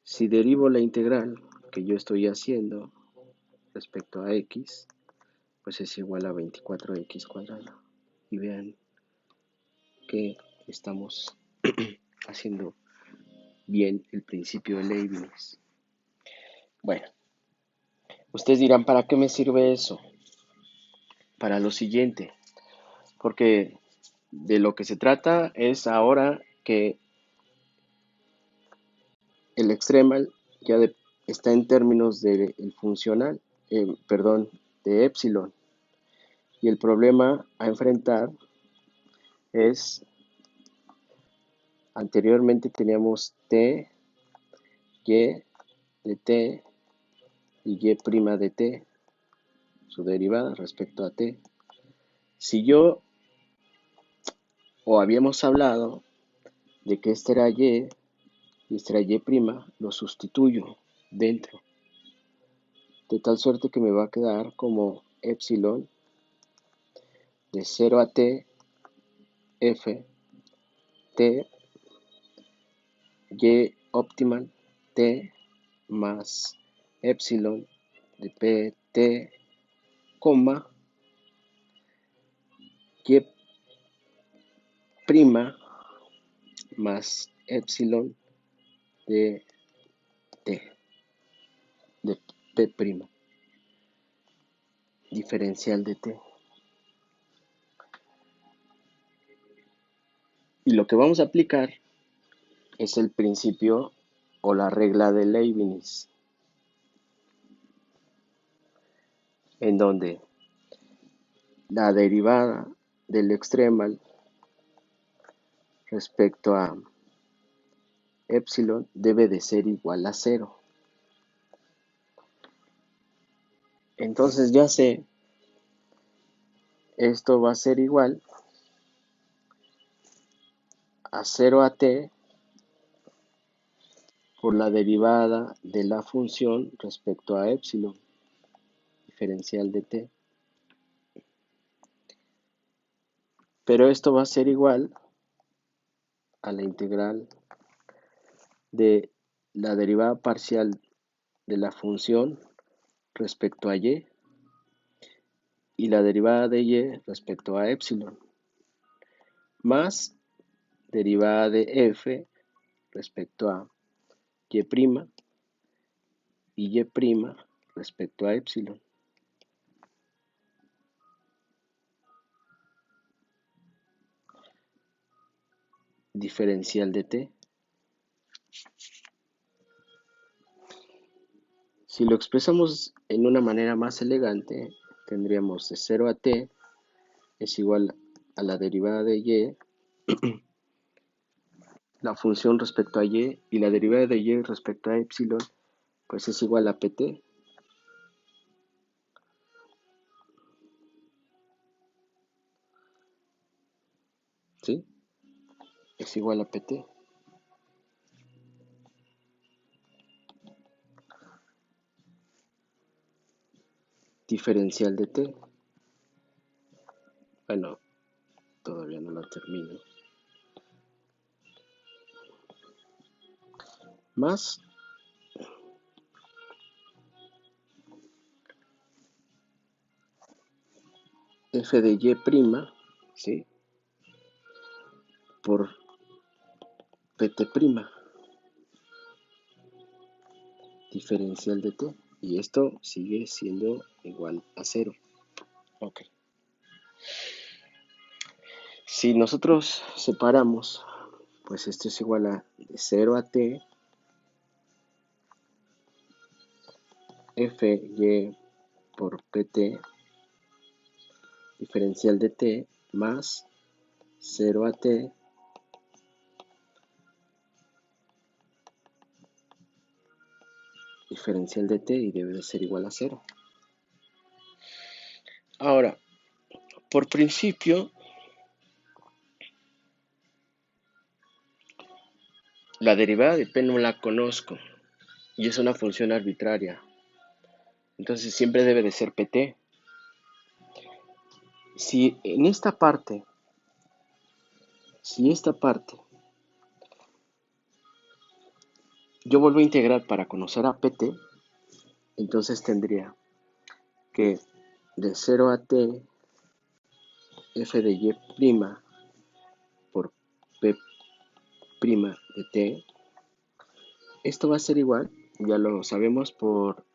Si derivo la integral que yo estoy haciendo respecto a x, pues es igual a 24x cuadrada. Y vean que estamos haciendo bien el principio de Leibniz. Bueno, ustedes dirán, ¿para qué me sirve eso? Para lo siguiente, porque de lo que se trata es ahora que el extremal ya está en términos del funcional, de epsilon. Y el problema a enfrentar es, anteriormente teníamos t, y de t y y' de t, su derivada respecto a t. Si yo, o habíamos hablado de que este era y este era y', lo sustituyo dentro, de tal suerte que me va a quedar como epsilon de 0 a t, f, t, y optimal, t, más epsilon de pt, coma, y' más epsilon de t, de p', diferencial de t. Y lo que vamos a aplicar es el principio o la regla de Leibniz, en donde la derivada del extremal respecto a epsilon debe de ser igual a 0. Entonces ya sé Esto va a ser igual a 0 a t por la derivada de la función respecto a epsilon, diferencial de t. Pero esto va a ser igual a la integral de la derivada parcial de la función respecto a y la derivada de y respecto a epsilon, más derivada de f respecto a y' y y' respecto a epsilon. Diferencial de t. Si lo expresamos en una manera más elegante, tendríamos de 0 a t es igual a la derivada de y, la función respecto a y la derivada de y respecto a epsilon, pues es igual a pt. ¿Sí? Es igual a pt. Diferencial de t. Bueno, todavía no lo termino. Más f de y', ¿sí? Por pt', diferencial de t. Y esto sigue siendo igual a 0. Ok. Si nosotros separamos, pues esto es igual a de 0 a t fy por pt diferencial de t más 0 a t diferencial de t y debe de ser igual a 0. Ahora, por principio, la derivada de p no la conozco y es una función arbitraria. Entonces siempre debe de ser pt. Si esta parte yo vuelvo a integrar para conocer a pt, entonces tendría que de 0 a t f de y' por p' de t, esto va a ser igual, ya lo sabemos por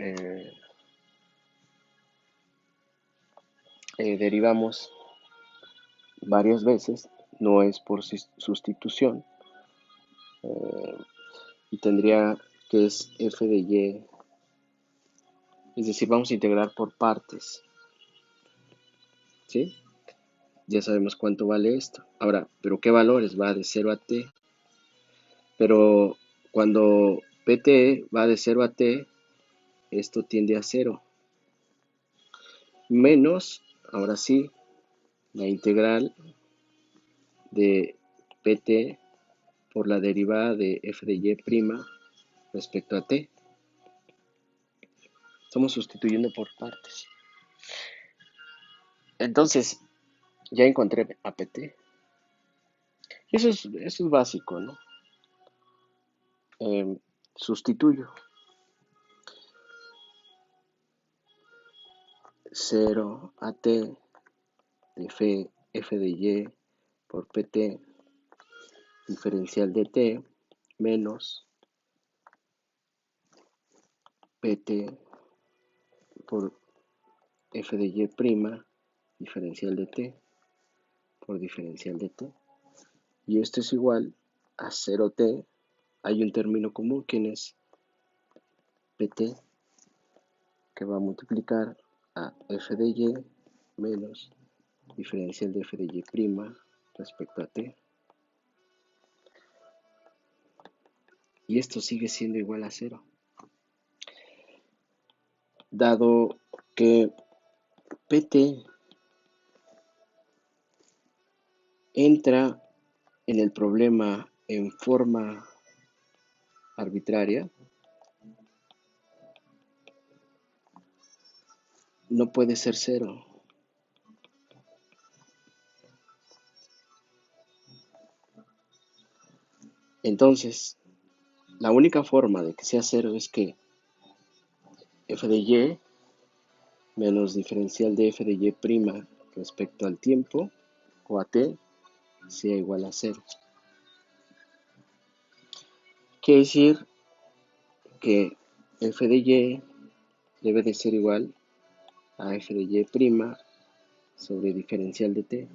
derivamos varias veces, no es por sustitución, y tendría que es f de y, es decir, vamos a integrar por partes, ¿sí? Ya sabemos cuánto vale esto. Ahora, ¿pero qué valores? Va de 0 a t, pero cuando pt va de 0 a t, esto tiende a 0, menos, ahora sí, la integral de pt por la derivada de f de y' respecto a t. Estamos sustituyendo por partes. Entonces, ya encontré a pt. Eso es básico, ¿no? Sustituyo 0 a t de f de y por pt diferencial de t menos pt por f de y' diferencial de t por diferencial de t. Y esto es igual a 0t. Hay un término común que es pt, que va a multiplicar a f de y menos diferencial de f de y' respecto a t. Y esto sigue siendo igual a 0. Dado que pt entra en el problema en forma arbitraria, no puede ser cero. Entonces, la única forma de que sea cero es que f de y menos diferencial de f de y' respecto al tiempo o a t sea igual a cero. Quiere decir que f de y debe de ser igual a f de y' sobre diferencial de t.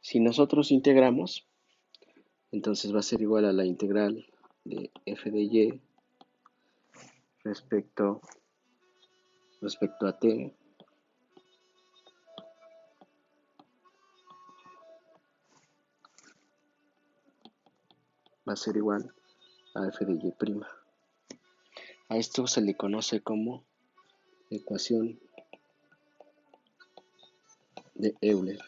Si nosotros integramos, entonces va a ser igual a la integral de f de y respecto a t va a ser igual a f de y'. A esto se le conoce como ecuación de Euler.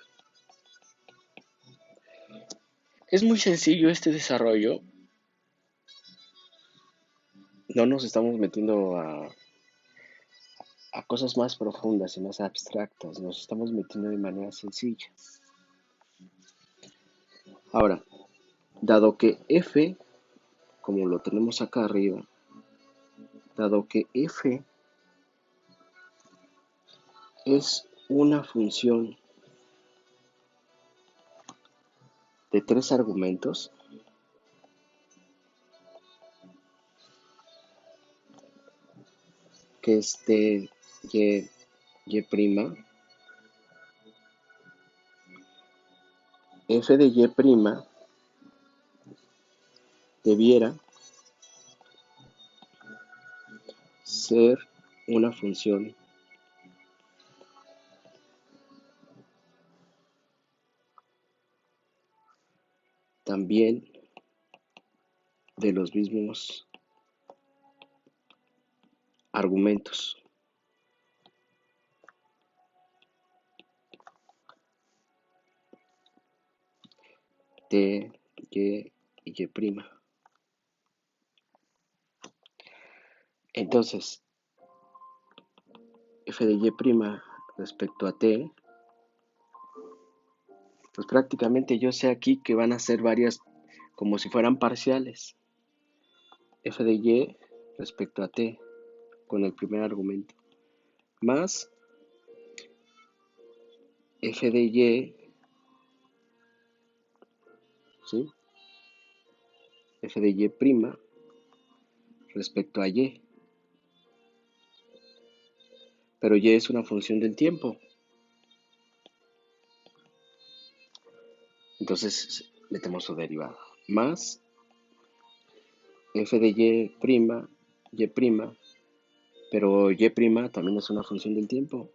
Es muy sencillo este desarrollo. No nos estamos metiendo a cosas más profundas y más abstractas. Nos estamos metiendo de manera sencilla. Ahora, dado que f, como lo tenemos acá arriba, dado que f es una función de tres argumentos, que es de y prima, f de y prima debiera ser una función también de los mismos argumentos. De y y prima. Entonces, f de y prima respecto a t, pues prácticamente yo sé aquí que van a ser varias como si fueran parciales. F de y respecto a t con el primer argumento, más f de y, ¿sí? F de y prima respecto a y. Pero y es una función del tiempo. Entonces metemos su derivada. Más f de y prima, pero y prima también es una función del tiempo.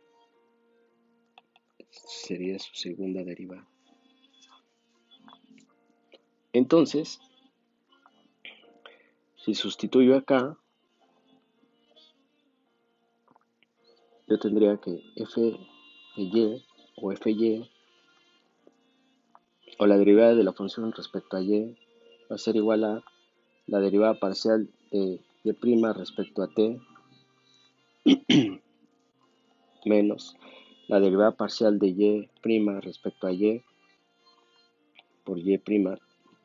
Sería su segunda derivada. Entonces, si sustituyo acá, yo tendría que f de y o fy, o la derivada de la función respecto a y, va a ser igual a la derivada parcial de y prima respecto a t menos la derivada parcial de y prima respecto a y por y prima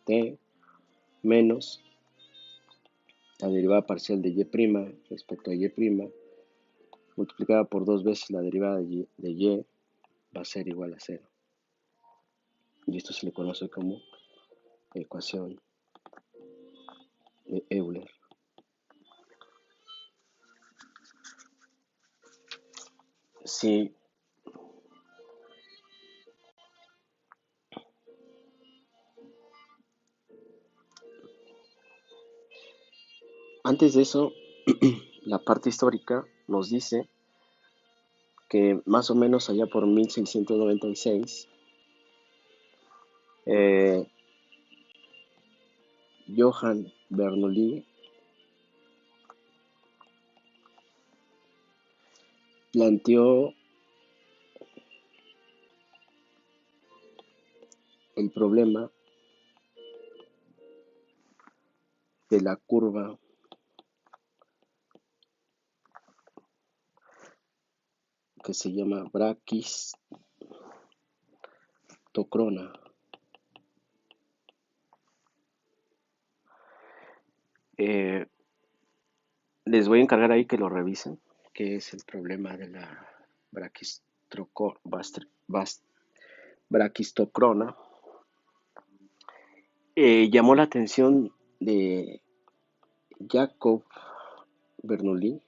t menos la derivada parcial de y prima respecto a y prima multiplicada por dos veces la derivada de y va a ser igual a cero. Y esto se le conoce como ecuación de Euler. Si antes de eso, la parte histórica nos dice que más o menos allá por 1696, Johann Bernoulli planteó el problema de la curva que se llama brachistocrona. Les voy a encargar ahí que lo revisen, que es el problema de la brachistocrona. Llamó la atención de Jacob Bernoulli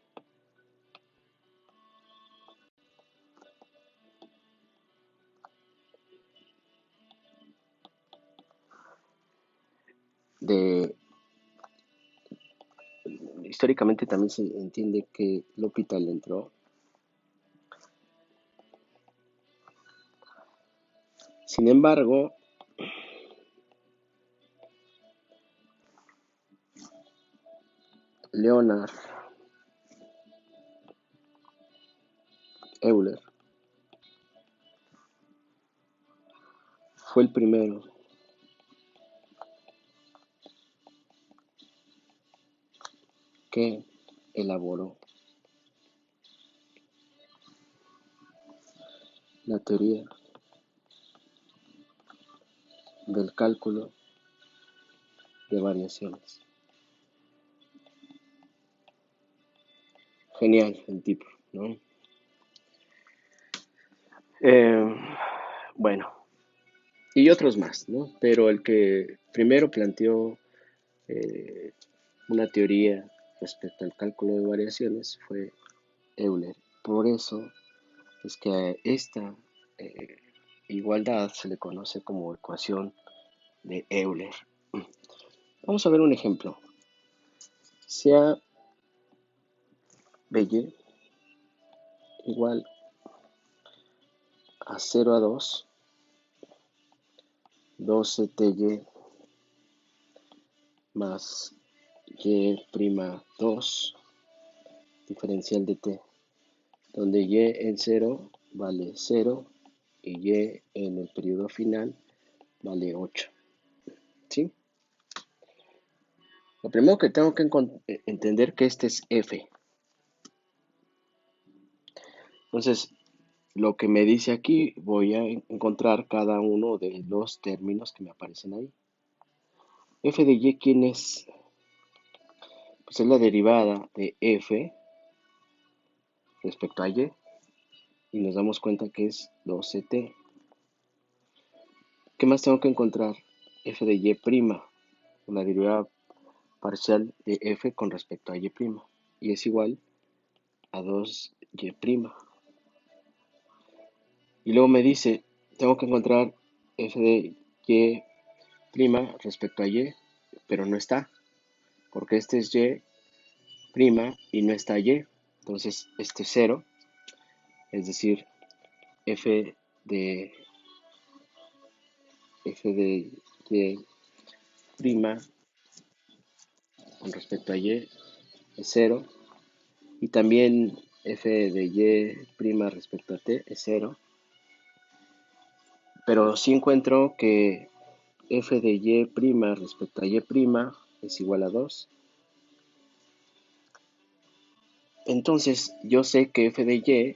de históricamente también se entiende que L'Hôpital entró. Sin embargo, Leonard Euler fue el primero que elaboró la teoría del cálculo de variaciones. Genial el tipo, ¿no? Eh, bueno, y otros más, ¿no? Pero el que primero planteó eh, una teoría respecto al cálculo de variaciones fue Euler. Por eso es que a esta eh, igualdad se le conoce como ecuación de Euler. Vamos a ver un ejemplo. Sea BY igual a 0 a 2, 12TY más Y'2 diferencial de t, donde Y en 0 vale 0 y Y en el periodo final vale 8. ¿Sí? Lo primero que tengo que entender que este es F. Entonces, lo que me dice aquí, voy a encontrar cada uno de los términos que me aparecen ahí. F de Y, ¿quién es? Pues es la derivada de F respecto a Y. Y nos damos cuenta que es 12t. ¿Qué más tengo que encontrar? F de Y', la derivada parcial de F con respecto a Y'. Y es igual a 2Y'. Y luego me dice, tengo que encontrar F de Y' respecto a Y, pero no está, porque este es Y' y no está Y. Entonces, este es 0, es decir, F de Y' con respecto a Y es 0. Y también F de Y' respecto a T es 0. Pero sí encuentro que F de Y' respecto a Y' es igual a 2. Entonces yo sé que F de Y'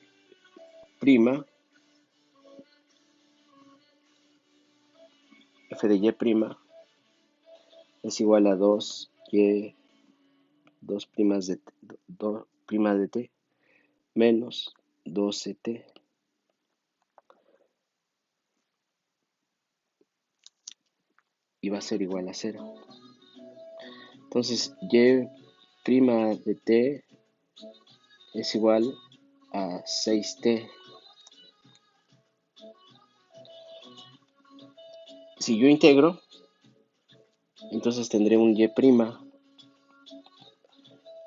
F de Y' es igual a 2Y 2 primas de 2 prima de T menos 12T. Y va a ser igual a 0. Entonces Y' de T es igual a 6T. Si yo integro, entonces tendré un Y'.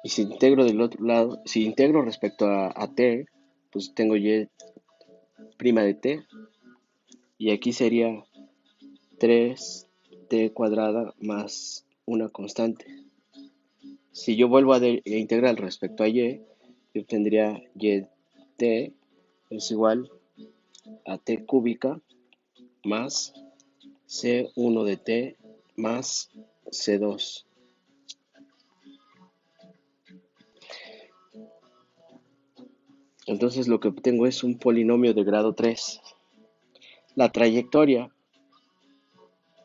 Y si integro del otro lado, si integro respecto a T, pues tengo Y' de T. Y aquí sería 3T cuadrada más una constante. Si yo vuelvo a integrar respecto a Y, yo tendría Y' es igual a T cúbica más C1 de t más C2. Entonces lo que obtengo es un polinomio de grado 3. La trayectoria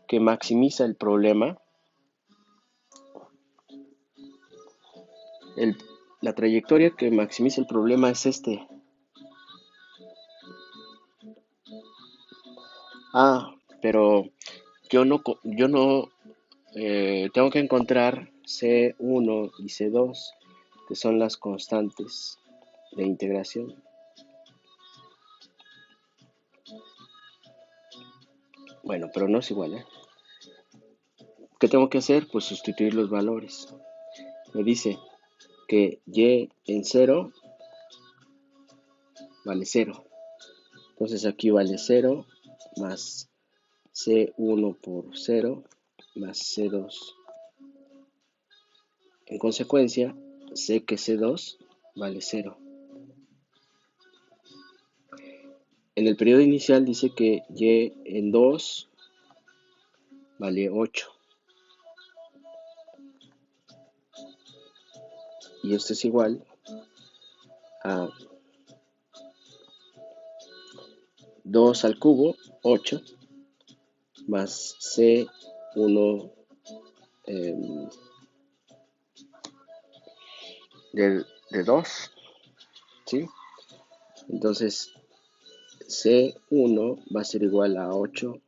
que maximiza el problema, el- la trayectoria que maximiza el problema es este. Ah, pero yo no tengo que encontrar C1 y C2, que son las constantes de integración. Bueno, pero no es igual, ¿eh? ¿Qué tengo que hacer? Pues sustituir los valores. Me dice que y en 0 vale 0. Entonces aquí vale 0 más C1 por 0 más C2. En consecuencia, sé que C2 vale 0. En el periodo inicial dice que y en 2 vale 8. Y esto es igual a 2 al cubo, 8, más C1 eh, de 2, ¿sí? Entonces C1 va a ser igual a 8,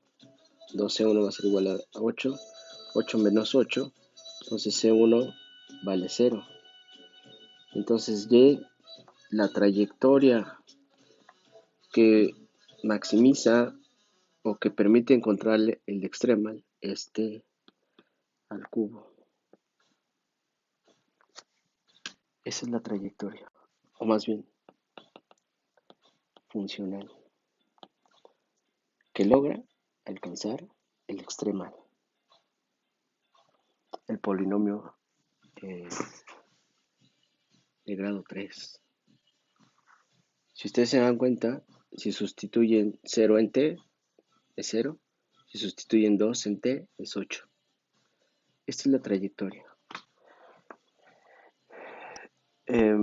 2C1 va a ser igual a 8, 8 menos 8, entonces C1 vale 0. Entonces Y, la trayectoria que maximiza o que permite encontrar el extremal, este al cubo. Esa es la trayectoria, o más bien funcional, que logra alcanzar el extremal, el polinomio eh, de grado 3. Si ustedes se dan cuenta, si sustituyen 0 en t, es 0. Si sustituyen 2 en t, es 8. Esta es la trayectoria. Eh,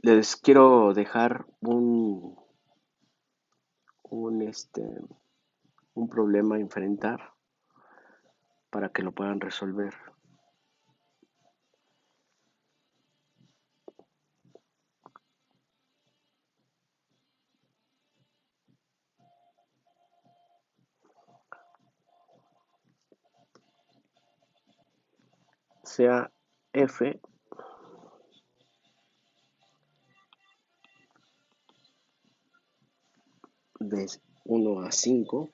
Les quiero dejar un, este, un problema a enfrentar para que lo puedan resolver. Sea f de 1 a 5,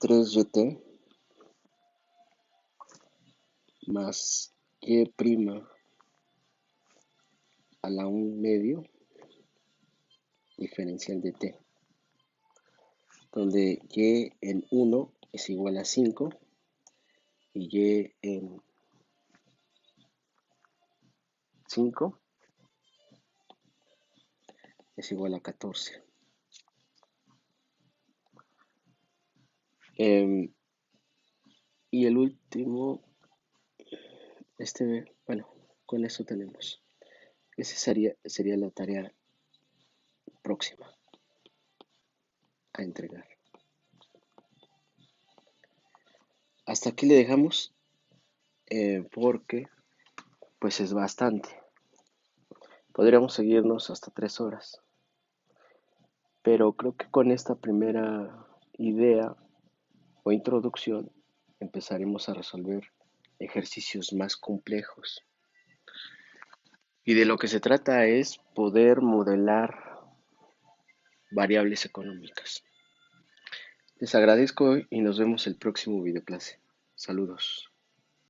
3YT más Y' a la 1 medio diferencial de t, donde y en 1 es igual a 5 y y en 5 es igual a 14. Y el último, bueno, con eso tenemos. Esa sería la tarea próxima a entregar. Hasta aquí le dejamos porque pues es bastante. Podríamos seguirnos hasta 3 horas. Pero creo que con esta primera idea o introducción empezaremos a resolver ejercicios más complejos. Y de lo que se trata es poder modelar variables económicas. Les agradezco y nos vemos el próximo videoclase. Saludos.